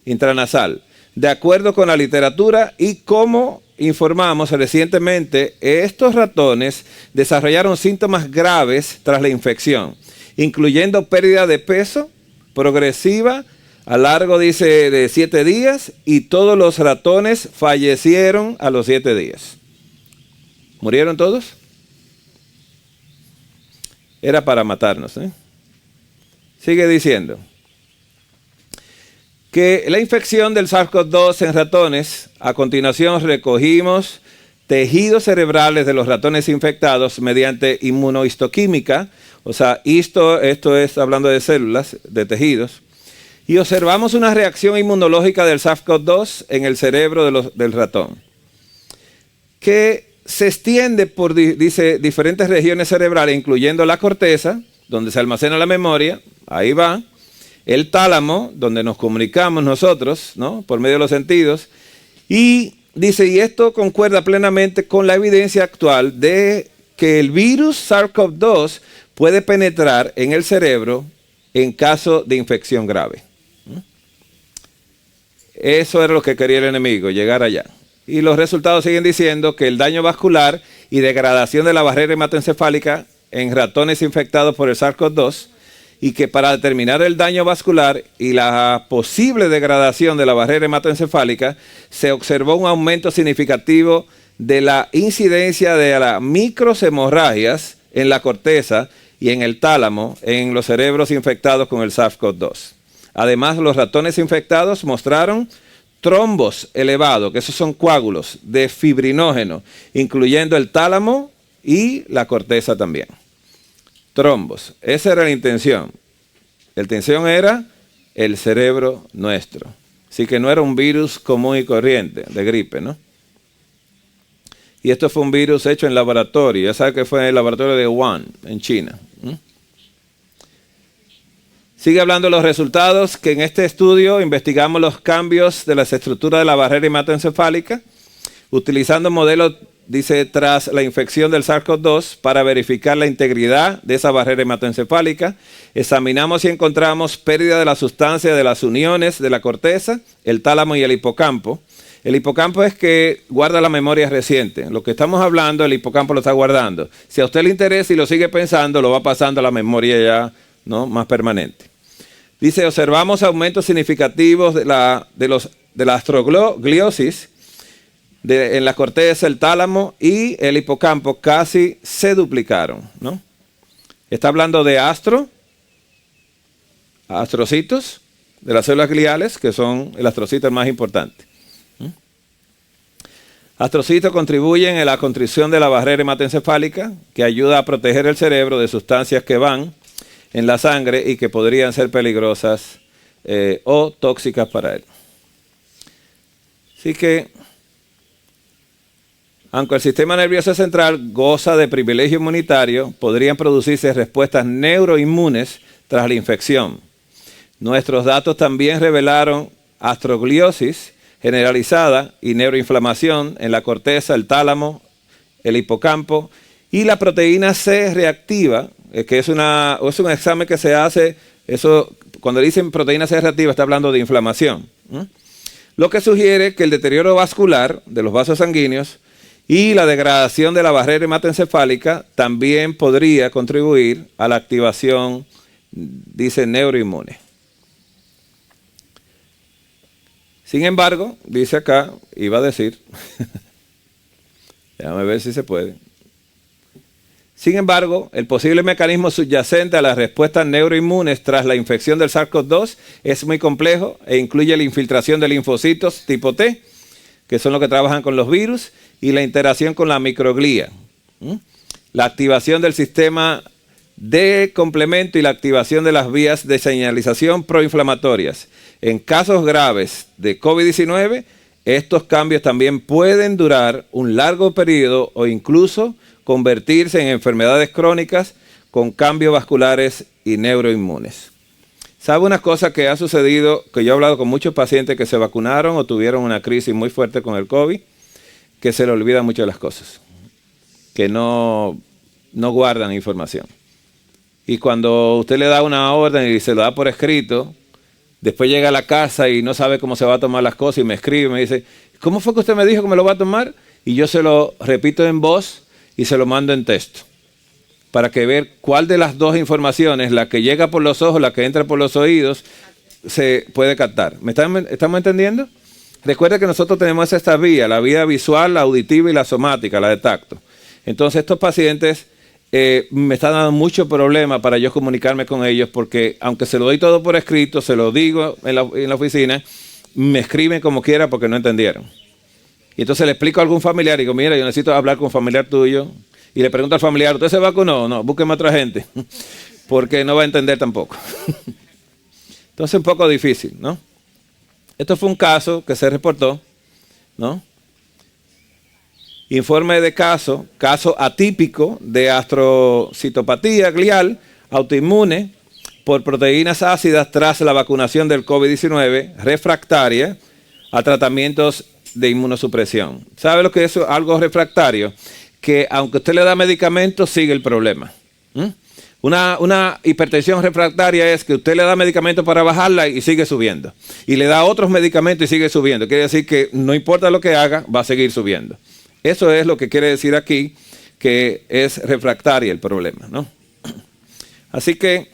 intranasal, de acuerdo con la literatura y como informamos recientemente, estos ratones desarrollaron síntomas graves tras la infección, incluyendo pérdida de peso progresiva a largo, dice, de 7 días, y todos los ratones fallecieron a los 7 días. ¿Murieron todos? Era para matarnos, ¿eh? Sigue diciendo que la infección del SARS-CoV-2 en ratones, a continuación recogimos tejidos cerebrales de los ratones infectados mediante inmunohistoquímica, o sea, esto es hablando de células, de tejidos, y observamos una reacción inmunológica del SARS-CoV-2 en el cerebro del ratón, que se extiende por, dice, diferentes regiones cerebrales, incluyendo la corteza, donde se almacena la memoria, ahí va, el tálamo, donde nos comunicamos nosotros, ¿no?, por medio de los sentidos, y dice, y esto concuerda plenamente con la evidencia actual de que el virus SARS-CoV-2 puede penetrar en el cerebro en caso de infección grave. Eso era lo que quería el enemigo, llegar allá. Y los resultados siguen diciendo que el daño vascular y degradación de la barrera hematoencefálica en ratones infectados por el SARS-CoV-2, y que para determinar el daño vascular y la posible degradación de la barrera hematoencefálica, se observó un aumento significativo de la incidencia de las microhemorragias en la corteza y en el tálamo en los cerebros infectados con el SARS-CoV-2. Además, los ratones infectados mostraron trombos elevados, que esos son coágulos de fibrinógeno, incluyendo el tálamo y la corteza también. Trombos, esa era la intención. La intención era el cerebro nuestro. Así que no era un virus común y corriente de gripe, ¿no? Y esto fue un virus hecho en laboratorio. Ya sabe que fue en el laboratorio de Wuhan, en China. Sigue hablando de los resultados, que en este estudio investigamos los cambios de las estructuras de la barrera hematoencefálica, utilizando modelos, dice, tras la infección del SARS-CoV-2 para verificar la integridad de esa barrera hematoencefálica. Examinamos y encontramos pérdida de la sustancia de las uniones de la corteza, el tálamo y el hipocampo. El hipocampo es que guarda la memoria reciente. Lo que estamos hablando, el hipocampo lo está guardando. Si a usted le interesa y lo sigue pensando, lo va pasando a la memoria ya, ¿no?, más permanente. Dice, observamos aumentos significativos de la astrogliosis en la corteza, el tálamo y el hipocampo casi se duplicaron, Está hablando de astrocitos, de las células gliales, que son el astrocito más importante. Astrocitos contribuyen en la constricción de la barrera hematoencefálica, que ayuda a proteger el cerebro de sustancias que van en la sangre y que podrían ser peligrosas o tóxicas para él. Así que, aunque el sistema nervioso central goza de privilegio inmunitario, podrían producirse respuestas neuroinmunes tras la infección. Nuestros datos también revelaron astrogliosis generalizada y neuroinflamación en la corteza, el tálamo, el hipocampo y la proteína C reactiva, que es un examen que se hace, eso, cuando dicen proteína C reactiva está hablando de inflamación. Lo que sugiere que el deterioro vascular de los vasos sanguíneos y la degradación de la barrera hematoencefálica también podría contribuir a la activación, dice, neuroinmune. Sin embargo, dice acá, iba a decir, déjame ver si se puede. Sin embargo, el posible mecanismo subyacente a las respuestas neuroinmunes tras la infección del SARS-CoV-2 es muy complejo e incluye la infiltración de linfocitos tipo T, que son los que trabajan con los virus, y la interacción con la microglía. La activación del sistema de complemento y la activación de las vías de señalización proinflamatorias. En casos graves de COVID-19, estos cambios también pueden durar un largo periodo o incluso convertirse en enfermedades crónicas con cambios vasculares y neuroinmunes. ¿Sabe una cosa que ha sucedido? Que yo he hablado con muchos pacientes que se vacunaron o tuvieron una crisis muy fuerte con el COVID, que se le olvidan mucho las cosas, que no guardan información. Y cuando usted le da una orden y se lo da por escrito, después llega a la casa y no sabe cómo se va a tomar las cosas y me escribe y me dice, ¿cómo fue que usted me dijo que me lo va a tomar? Y yo se lo repito en voz y se lo mando en texto, para que ver cuál de las dos informaciones, la que llega por los ojos, la que entra por los oídos, se puede captar. ¿Estamos entendiendo? Recuerda que nosotros tenemos esta vía, la vía visual, la auditiva y la somática, la de tacto. Entonces estos pacientes me están dando mucho problema para yo comunicarme con ellos, porque aunque se lo doy todo por escrito, se lo digo en la oficina, me escriben como quiera porque no entendieron. Y entonces le explico a algún familiar y digo, mira, yo necesito hablar con un familiar tuyo. Y le pregunto al familiar, ¿usted se vacunó? No, búsqueme a otra gente, porque no va a entender tampoco. Entonces un poco difícil, ¿no? Esto fue un caso que se reportó, ¿no? Informe de caso atípico de astrocitopatía glial autoinmune por proteínas ácidas tras la vacunación del COVID-19 refractaria a tratamientos de inmunosupresión. ¿Sabe lo que es algo refractario? Que aunque usted le da medicamentos, sigue el problema. Una hipertensión refractaria es que usted le da medicamentos para bajarla y sigue subiendo. Y le da otros medicamentos y sigue subiendo. Quiere decir que no importa lo que haga, va a seguir subiendo. Eso es lo que quiere decir aquí, que es refractaria el problema, ¿no? Así que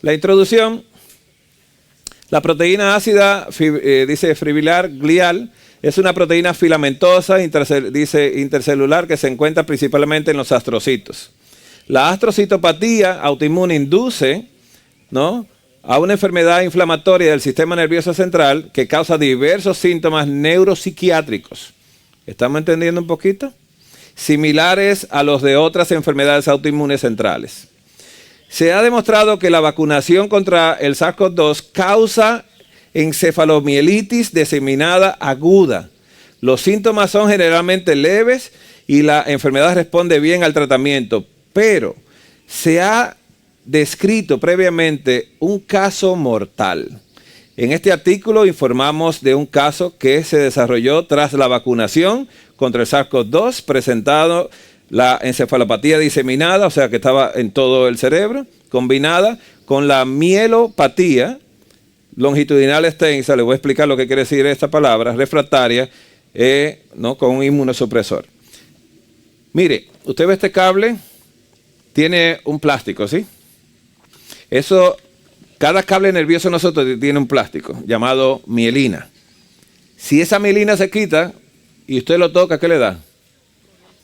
la introducción, la proteína ácida, dice fibrilar glial, es una proteína filamentosa, dice intercelular, que se encuentra principalmente en los astrocitos. La astrocitopatía autoinmune induce, ¿no?, a una enfermedad inflamatoria del sistema nervioso central que causa diversos síntomas neuropsiquiátricos. ¿Estamos entendiendo un poquito? Similares a los de otras enfermedades autoinmunes centrales. Se ha demostrado que la vacunación contra el SARS-CoV-2 causa encefalomielitis diseminada aguda. Los síntomas son generalmente leves y la enfermedad responde bien al tratamiento, pero se ha descrito previamente un caso mortal. En este artículo informamos de un caso que se desarrolló tras la vacunación contra el SARS-CoV-2, presentado la encefalopatía diseminada, o sea que estaba en todo el cerebro, combinada con la mielopatía longitudinal extensa, le voy a explicar lo que quiere decir esta palabra, refractaria, ¿no? Con un inmunosupresor. Mire, usted ve este cable, tiene un plástico, ¿sí? Eso, cada cable nervioso de nosotros tiene un plástico llamado mielina. Si esa mielina se quita y usted lo toca, ¿qué le da?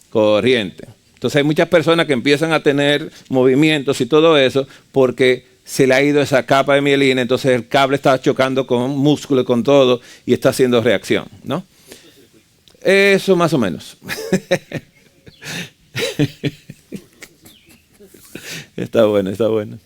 Corriente. Entonces hay muchas personas que empiezan a tener movimientos y todo eso porque se le ha ido esa capa de mielina, entonces el cable está chocando con músculo y con todo y está haciendo reacción, ¿no? Eso más o menos. Está bueno, está bueno.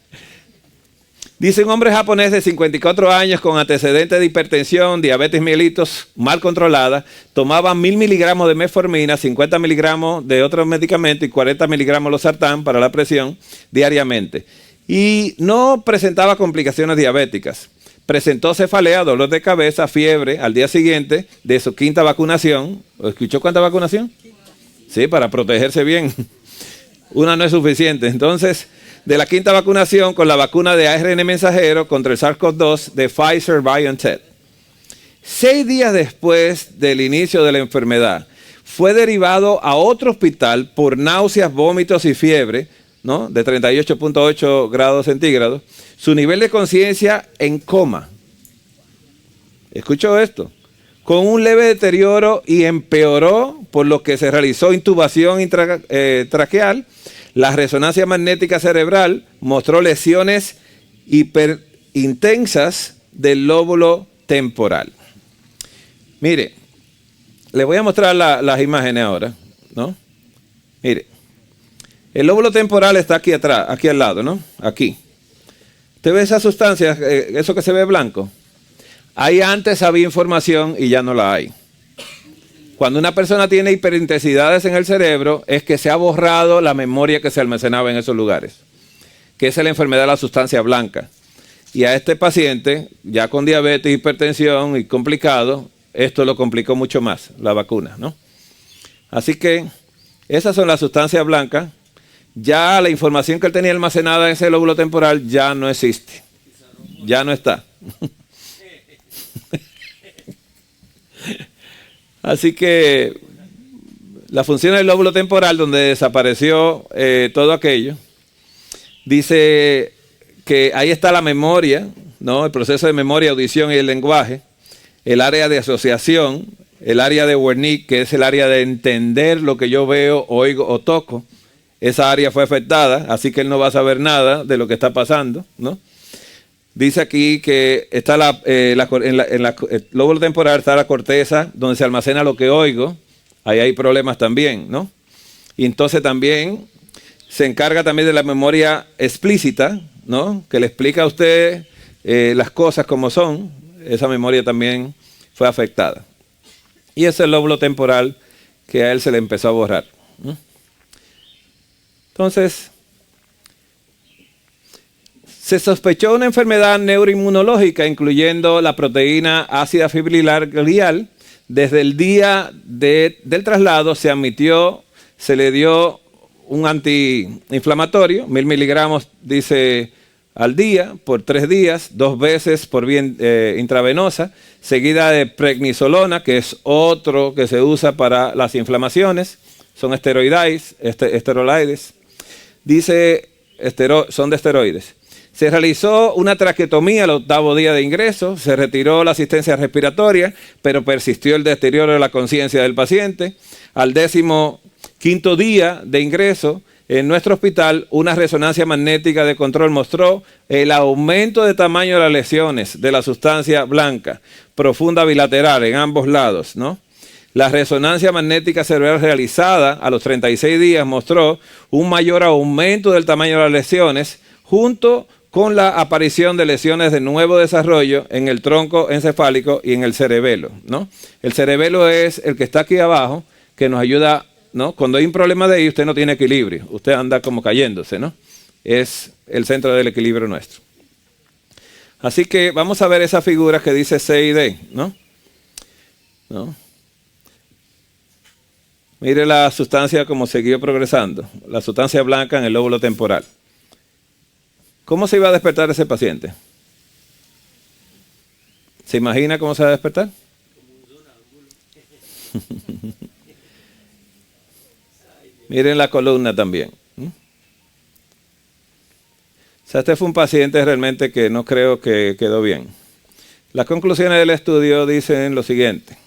Dice un hombre japonés de 54 años con antecedentes de hipertensión, diabetes mellitus mal controlada, tomaba 1000 miligramos de metformina, 50 miligramos de otros medicamentos y 40 miligramos de losartán para la presión diariamente. Y no presentaba complicaciones diabéticas. Presentó cefalea, dolor de cabeza, fiebre al día siguiente de su quinta vacunación. ¿Escuchó cuánta vacunación? Sí, para protegerse bien. Una no es suficiente. Entonces, de la quinta vacunación con la vacuna de ARN mensajero contra el SARS-CoV-2 de Pfizer-BioNTech. 6 días después del inicio de la enfermedad, fue derivado a otro hospital por náuseas, vómitos y fiebre, ¿no? De 38.8 grados centígrados. Su nivel de conciencia en coma. ¿Escuchó esto? Con un leve deterioro y empeoró, por lo que se realizó intubación traqueal. La resonancia magnética cerebral mostró lesiones hiperintensas del lóbulo temporal. Mire, le voy a mostrar las imágenes ahora, ¿no? Mire, el lóbulo temporal está aquí atrás, aquí al lado, ¿no? Aquí. ¿Usted ve esa sustancia, eso que se ve blanco? Ahí antes había información y ya no la hay. Cuando una persona tiene hiperintensidades en el cerebro, es que se ha borrado la memoria que se almacenaba en esos lugares, que es la enfermedad de la sustancia blanca. Y a este paciente, ya con diabetes, hipertensión y complicado, esto lo complicó mucho más, la vacuna, ¿no? Así que esas son las sustancias blancas. Ya la información que él tenía almacenada en ese lóbulo temporal ya no existe. Ya no está. Así que la función del lóbulo temporal, donde desapareció todo aquello, dice que ahí está la memoria, ¿no? El proceso de memoria, audición y el lenguaje, el área de asociación, el área de Wernicke, que es el área de entender lo que yo veo, oigo o toco. Esa área fue afectada, así que él no va a saber nada de lo que está pasando, ¿no? Dice aquí que está el lóbulo temporal, está la corteza, donde se almacena lo que oigo. Ahí hay problemas también, ¿no? Y entonces también se encarga también de la memoria explícita, ¿no? Que le explica a usted las cosas como son. Esa memoria también fue afectada. Y ese es el lóbulo temporal que a él se le empezó a borrar, ¿no? Entonces, se sospechó una enfermedad neuroinmunológica, incluyendo la proteína ácida fibrilar glial. Desde el día del traslado se le dio un antiinflamatorio, 1000 miligramos, dice, al día, por 3 días, 2 veces por vía intravenosa, seguida de prednisolona, que es otro que se usa para las inflamaciones, son esteroides. Dice, son de esteroides. Se realizó una traqueotomía al 8º día de ingreso, se retiró la asistencia respiratoria, pero persistió el deterioro de la conciencia del paciente. Al 15º día de ingreso, en nuestro hospital, una resonancia magnética de control mostró el aumento de tamaño de las lesiones de la sustancia blanca, profunda bilateral en ambos lados, ¿no? La resonancia magnética cerebral realizada a los 36 días mostró un mayor aumento del tamaño de las lesiones junto con la aparición de lesiones de nuevo desarrollo en el tronco encefálico y en el cerebelo, ¿no? El cerebelo es el que está aquí abajo, que nos ayuda, ¿no? Cuando hay un problema de ahí, usted no tiene equilibrio, usted anda como cayéndose, ¿no? Es el centro del equilibrio nuestro. Así que vamos a ver esa figura que dice C y D, ¿no? ¿No? Mire la sustancia como siguió progresando, la sustancia blanca en el lóbulo temporal. ¿Cómo se iba a despertar ese paciente? ¿Se imagina cómo se va a despertar? Miren la columna también. O sea, este fue un paciente realmente que no creo que quedó bien. Las conclusiones del estudio dicen lo siguiente.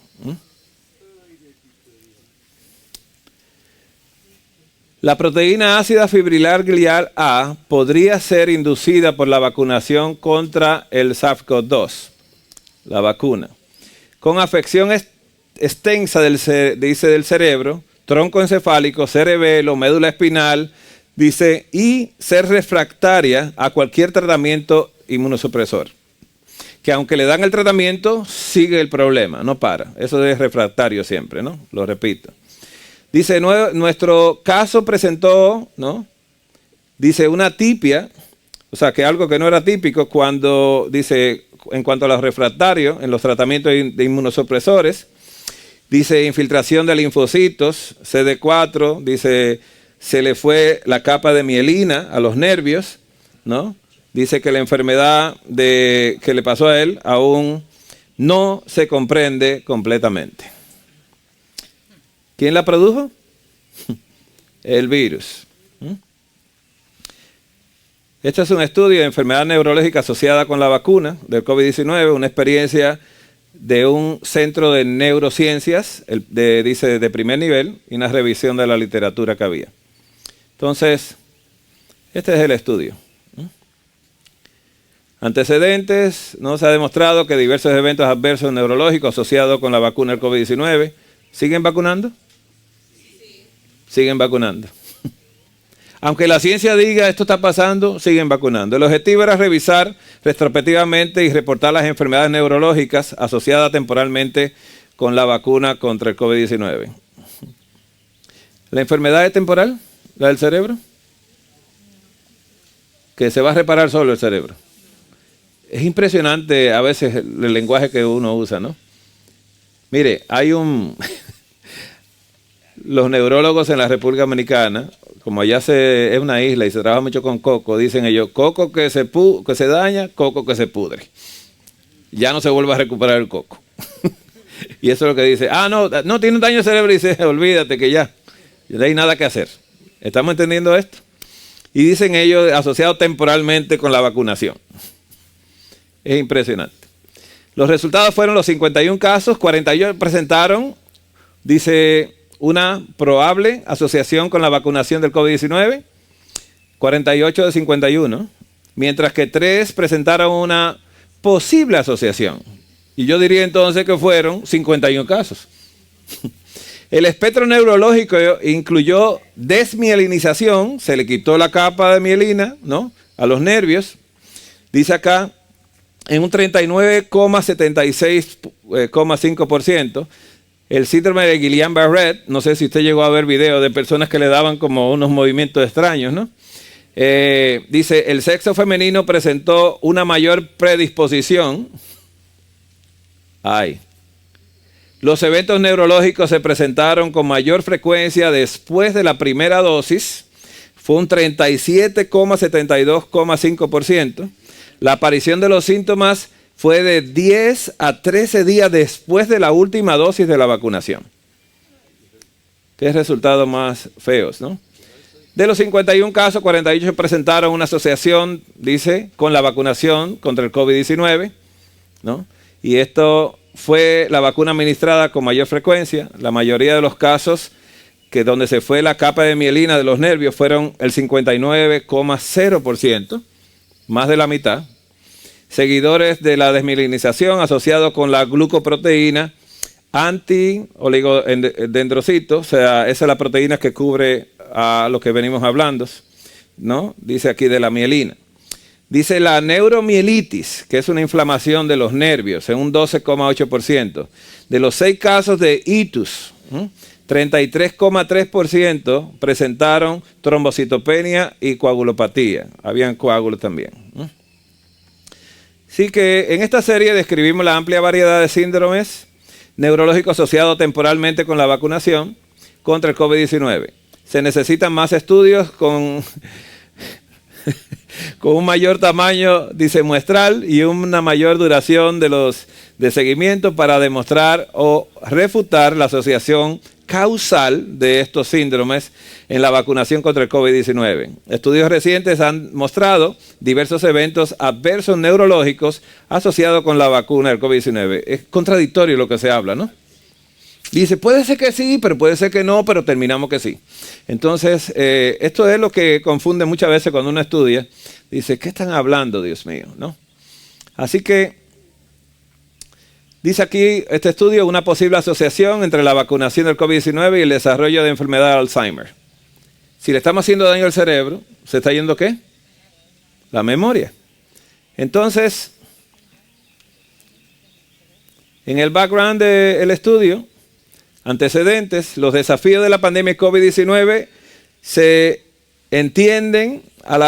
La proteína ácida fibrilar glial A podría ser inducida por la vacunación contra el SARS-CoV-2, la vacuna, con afección extensa del cerebro, tronco encefálico, cerebelo, médula espinal, dice, y ser refractaria a cualquier tratamiento inmunosupresor. Que aunque le dan el tratamiento, sigue el problema, no para. Eso es refractario siempre, ¿no? Lo repito. Dice, nuestro caso presentó, ¿no? Dice, una atipia, o sea, que algo que no era típico cuando, dice, en cuanto a los refractarios, en los tratamientos de inmunosupresores, dice, infiltración de linfocitos, CD4, dice, se le fue la capa de mielina a los nervios, ¿no? Dice que la enfermedad que le pasó a él aún no se comprende completamente. ¿Quién la produjo? El virus. Este es un estudio de enfermedad neurológica asociada con la vacuna del COVID-19, una experiencia de un centro de neurociencias, dice de primer nivel, y una revisión de la literatura que había. Entonces, este es el estudio. Antecedentes, no se ha demostrado que diversos eventos adversos neurológicos asociados con la vacuna del COVID-19. ¿Siguen vacunando? Siguen vacunando. Aunque la ciencia diga esto está pasando, siguen vacunando. El objetivo era revisar retrospectivamente y reportar las enfermedades neurológicas asociadas temporalmente con la vacuna contra el COVID-19. ¿La enfermedad es temporal? ¿La del cerebro? Que se va a reparar solo el cerebro. Es impresionante a veces el lenguaje que uno usa, ¿no? Mire, hay los neurólogos en la República Dominicana, como allá es una isla y se trabaja mucho con coco, dicen ellos, coco que se daña, coco que se pudre. Ya no se vuelve a recuperar el coco. Y eso es lo que dice, no tiene un daño de cerebro, y dice, olvídate que ya no hay nada que hacer. ¿Estamos entendiendo esto? Y dicen ellos, asociado temporalmente con la vacunación. Es impresionante. Los resultados fueron los 51 casos, 48 presentaron, dice, una probable asociación con la vacunación del COVID-19, 48 de 51, mientras que 3 presentaron una posible asociación. Y yo diría entonces que fueron 51 casos. El espectro neurológico incluyó desmielinización, se le quitó la capa de mielina, ¿no?, a los nervios. Dice acá, en un 39,76,5%, el síndrome de Guillain-Barré, no sé si usted llegó a ver videos de personas que le daban como unos movimientos extraños, ¿no? Dice, el sexo femenino presentó una mayor predisposición. Los eventos neurológicos se presentaron con mayor frecuencia después de la primera dosis, fue un 37,72,5%. La aparición de los síntomas fue de 10 a 13 días después de la última dosis de la vacunación. Qué resultados más feos, ¿no? De los 51 casos, 48 presentaron una asociación, dice, con la vacunación contra el COVID-19, ¿no? Y esto fue la vacuna administrada con mayor frecuencia. La mayoría de los casos que donde se fue la capa de mielina de los nervios fueron el 59,0%, más de la mitad. Seguidores de la desmielinización asociados con la glucoproteína anti-oligodendrocito, o sea, esa es la proteína que cubre a lo que venimos hablando, ¿no? Dice aquí de la mielina. Dice la neuromielitis, que es una inflamación de los nervios, en un 12,8%. De los 6 casos de itus, 33,3% presentaron trombocitopenia y coagulopatía. Habían coágulos también. Así que en esta serie describimos la amplia variedad de síndromes neurológicos asociados temporalmente con la vacunación contra el COVID-19. Se necesitan más estudios con un mayor tamaño, dice, muestral y una mayor duración de seguimiento para demostrar o refutar la asociación causal de estos síndromes en la vacunación contra el COVID-19. Estudios recientes han mostrado diversos eventos adversos neurológicos asociados con la vacuna del COVID-19. Es contradictorio lo que se habla, ¿no? Dice, puede ser que sí, pero puede ser que no, pero terminamos que sí. Entonces, esto es lo que confunde muchas veces cuando uno estudia. Dice, ¿qué están hablando, Dios mío? ¿No? Así que, dice aquí este estudio, una posible asociación entre la vacunación del COVID-19 y el desarrollo de enfermedad de Alzheimer. Si le estamos haciendo daño al cerebro, ¿se está yendo qué? La memoria. Entonces, en el background del estudio, antecedentes, los desafíos de la pandemia COVID-19 se extienden a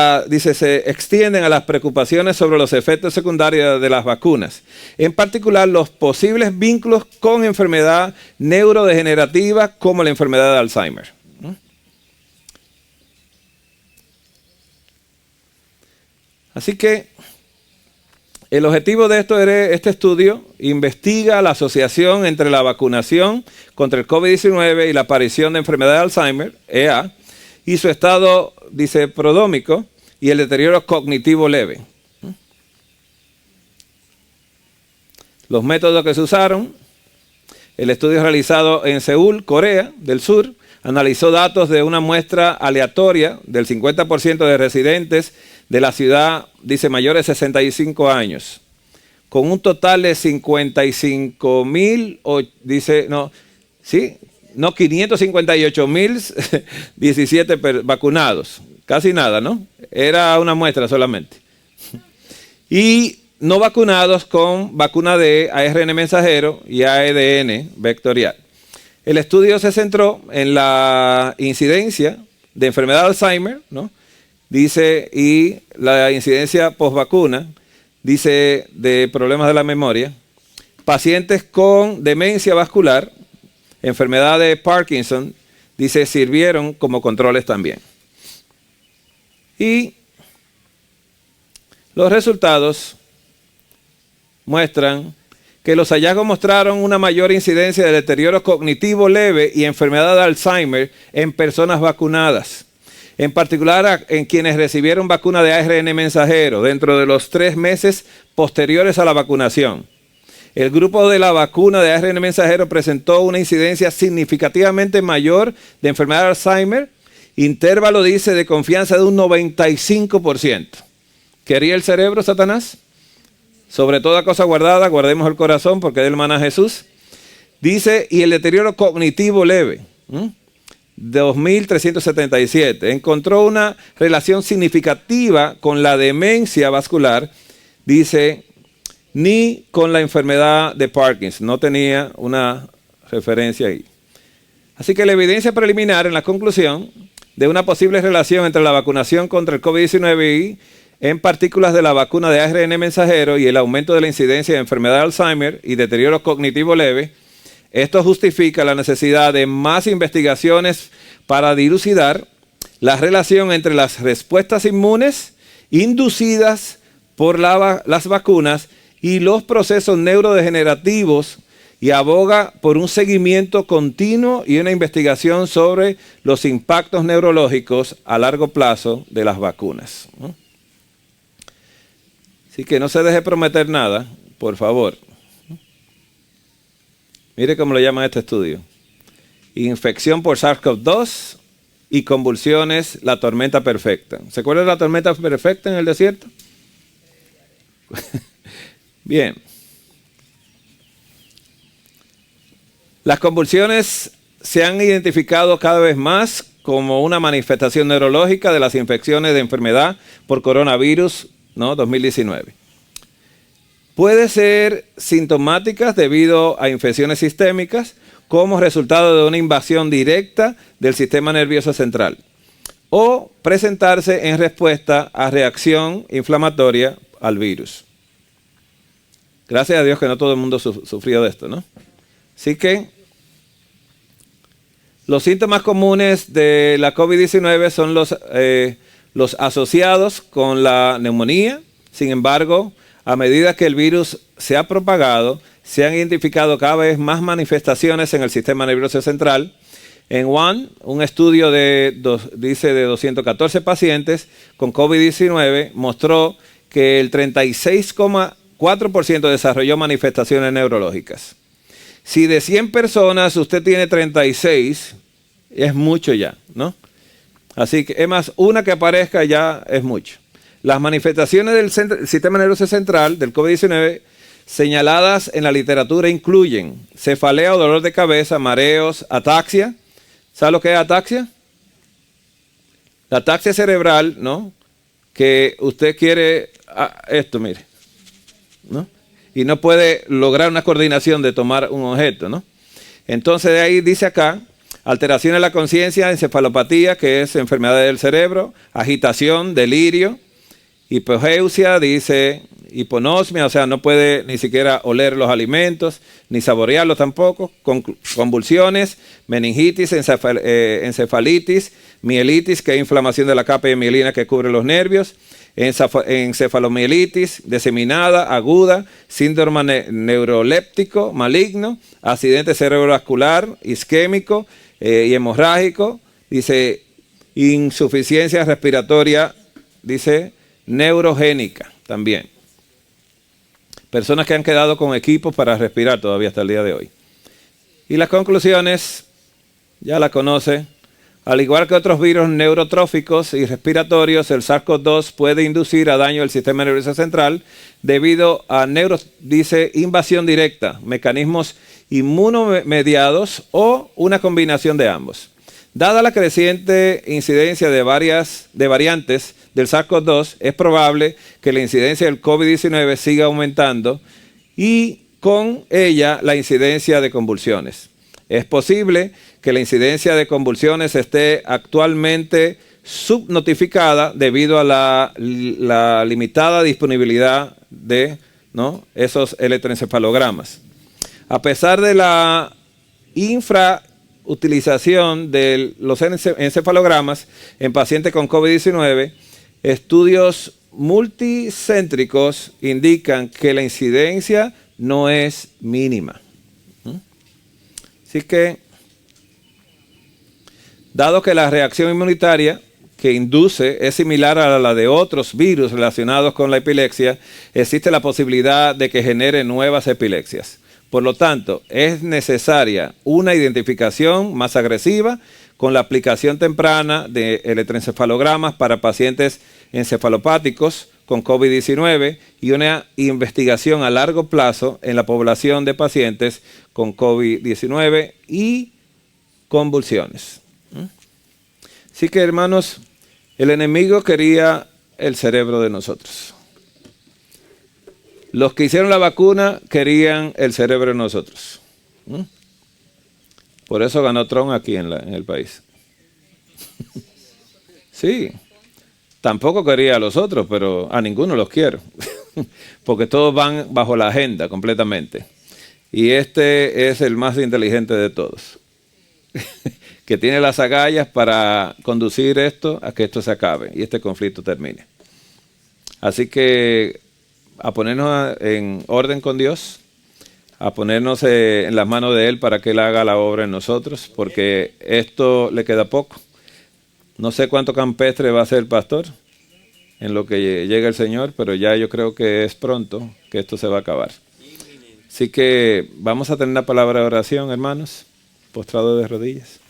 las preocupaciones sobre los efectos secundarios de las vacunas, en particular los posibles vínculos con enfermedad neurodegenerativa como la enfermedad de Alzheimer. Así que el objetivo de este estudio investiga la asociación entre la vacunación contra el COVID-19 y la aparición de enfermedad de Alzheimer, EA, y su estado, dice, prodrómico y el deterioro cognitivo leve. Los métodos que se usaron, el estudio realizado en Seúl, Corea del Sur, analizó datos de una muestra aleatoria del 50% de residentes de la ciudad, dice, mayores de 65 años, con un total de 558.017 vacunados. Casi nada, ¿no? Era una muestra solamente. Y no vacunados con vacuna de ARN mensajero y ADN vectorial. El estudio se centró en la incidencia de enfermedad de Alzheimer, ¿no? Dice, y la incidencia postvacuna, dice, de problemas de la memoria, pacientes con demencia vascular, enfermedad de Parkinson, dice, sirvieron como controles también. Y los resultados muestran que los hallazgos mostraron una mayor incidencia de deterioro cognitivo leve y enfermedad de Alzheimer en personas vacunadas. En particular en quienes recibieron vacuna de ARN mensajero dentro de los 3 meses posteriores a la vacunación. El grupo de la vacuna de ARN mensajero presentó una incidencia significativamente mayor de enfermedad de Alzheimer, intervalo, dice, de confianza de un 95%. ¿Quería el cerebro, Satanás? Sobre toda cosa guardada, guardemos el corazón porque de él mana Jesús. Dice, y el deterioro cognitivo leve. 2.377. Encontró una relación significativa con la demencia vascular, dice, ni con la enfermedad de Parkinson. No tenía una referencia ahí. Así que la evidencia preliminar en la conclusión de una posible relación entre la vacunación contra el COVID-19 y en partículas de la vacuna de ARN mensajero y el aumento de la incidencia de enfermedad de Alzheimer y deterioro cognitivo leve. Esto justifica la necesidad de más investigaciones para dilucidar la relación entre las respuestas inmunes inducidas por las vacunas y los procesos neurodegenerativos y aboga por un seguimiento continuo y una investigación sobre los impactos neurológicos a largo plazo de las vacunas. Así que no se deje prometer nada, por favor. Mire cómo lo llaman este estudio. infección por SARS-CoV-2 y convulsiones, la tormenta perfecta. ¿Se acuerdan de la tormenta perfecta en el desierto? Bien. Las convulsiones se han identificado cada vez más como una manifestación neurológica de las infecciones de enfermedad por coronavirus, ¿no? 2019. Puede ser sintomáticas debido a infecciones sistémicas como resultado de una invasión directa del sistema nervioso central o presentarse en respuesta a reacción inflamatoria al virus. Gracias a Dios que no todo el mundo sufrió de esto, ¿no? Así que los síntomas comunes de la COVID-19 son los asociados con la neumonía. Sin embargo, a medida que el virus se ha propagado, se han identificado cada vez más manifestaciones en el sistema nervioso central. En un estudio de 214 pacientes con COVID-19 mostró que el 36,4% desarrolló manifestaciones neurológicas. Si de 100 personas usted tiene 36, es mucho ya, ¿no? Así que, es más, una que aparezca ya es mucho. Las manifestaciones del sistema nervioso central del COVID-19 señaladas en la literatura incluyen cefalea o dolor de cabeza, mareos, ataxia. ¿Sabe lo que es ataxia? La ataxia cerebral, ¿no? Que usted quiere esto, mire, ¿no? Y no puede lograr una coordinación de tomar un objeto, ¿no? Entonces de ahí dice acá, alteración de la conciencia, encefalopatía, que es enfermedad del cerebro, agitación, delirio, hipogeusia, dice hiponosmia, o sea, no puede ni siquiera oler los alimentos, ni saborearlos tampoco, convulsiones, meningitis, encefalitis, mielitis, que es inflamación de la capa de mielina que cubre los nervios, encefalomielitis diseminada, aguda, síndrome neuroléptico maligno, accidente cerebrovascular, isquémico y hemorrágico, dice insuficiencia respiratoria, dice neurogénica también. Personas que han quedado con equipos para respirar todavía hasta el día de hoy. Y las conclusiones, ya la conoce. Al igual que otros virus neurotróficos y respiratorios, el SARS-CoV-2 puede inducir a daño del sistema nervioso central debido a invasión directa, mecanismos inmunomediados o una combinación de ambos. Dada la creciente incidencia de variantes del SARS-CoV-2, es probable que la incidencia del COVID-19 siga aumentando y con ella la incidencia de convulsiones. Es posible que la incidencia de convulsiones esté actualmente subnotificada debido a la limitada disponibilidad de, ¿no?, esos electroencefalogramas. A pesar de la infrautilización de los encefalogramas en pacientes con COVID-19, estudios multicéntricos indican que la incidencia no es mínima. Así que, dado que la reacción inmunitaria que induce es similar a la de otros virus relacionados con la epilepsia, existe la posibilidad de que genere nuevas epilepsias. Por lo tanto, es necesaria una identificación más agresiva con la aplicación temprana de electroencefalogramas para pacientes encefalopáticos con COVID-19 y una investigación a largo plazo en la población de pacientes con COVID-19 y convulsiones. Así que, hermanos, el enemigo quería el cerebro de nosotros. Los que hicieron la vacuna querían el cerebro de nosotros. Por eso ganó Trump aquí en el país. Sí. Tampoco quería a los otros, pero a ninguno los quiero. Porque todos van bajo la agenda completamente. Y este es el más inteligente de todos. Que tiene las agallas para conducir esto a que esto se acabe y este conflicto termine. Así que a ponernos en orden con Dios, a ponernos en las manos de Él para que Él haga la obra en nosotros, porque esto le queda poco. No sé cuánto campestre va a ser el pastor en lo que llega el Señor, pero ya yo creo que es pronto que esto se va a acabar. Así que vamos a tener una palabra de oración, hermanos. postrado de rodillas.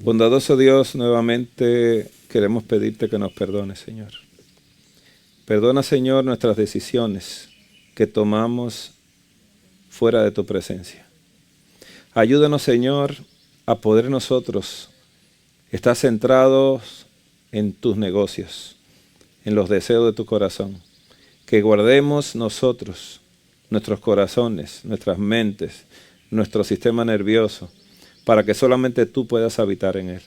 Bondadoso Dios, nuevamente queremos pedirte que nos perdones, Señor. Perdona, Señor, nuestras decisiones que tomamos fuera de tu presencia. Ayúdanos, Señor, a poder nosotros estar centrados en tus negocios, en los deseos de tu corazón. Que guardemos nosotros, nuestros corazones, nuestras mentes, nuestro sistema nervioso, para que solamente tú puedas habitar en él.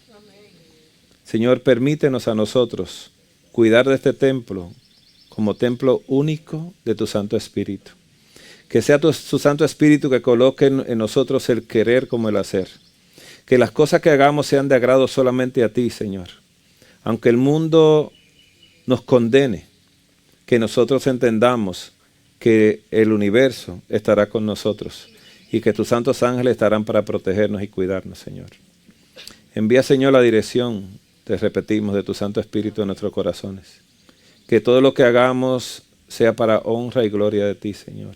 Señor, permítenos a nosotros cuidar de este templo como templo único de tu Santo Espíritu. Que sea tu Santo Espíritu que coloque en nosotros el querer como el hacer. Que las cosas que hagamos sean de agrado solamente a ti, Señor. Aunque el mundo nos condene, que nosotros entendamos que el universo estará con nosotros y que tus santos ángeles estarán para protegernos y cuidarnos, Señor. Envía, Señor, la dirección, te repetimos, de tu Santo Espíritu en nuestros corazones. Que todo lo que hagamos sea para honra y gloria de ti, Señor.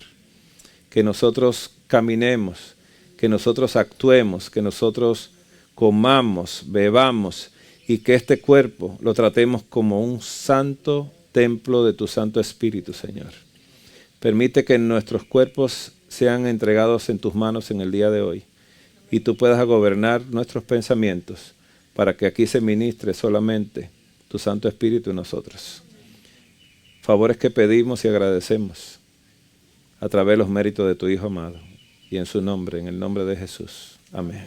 Que nosotros caminemos, que nosotros actuemos, que nosotros comamos, bebamos y que este cuerpo lo tratemos como un santo templo de tu Santo Espíritu, Señor. Permite que nuestros cuerpos sean entregados en tus manos en el día de hoy y tú puedas gobernar nuestros pensamientos para que aquí se ministre solamente tu Santo Espíritu en nosotros. Favores que pedimos y agradecemos a través de los méritos de tu Hijo amado. Y en su nombre, en el nombre de Jesús. Amén.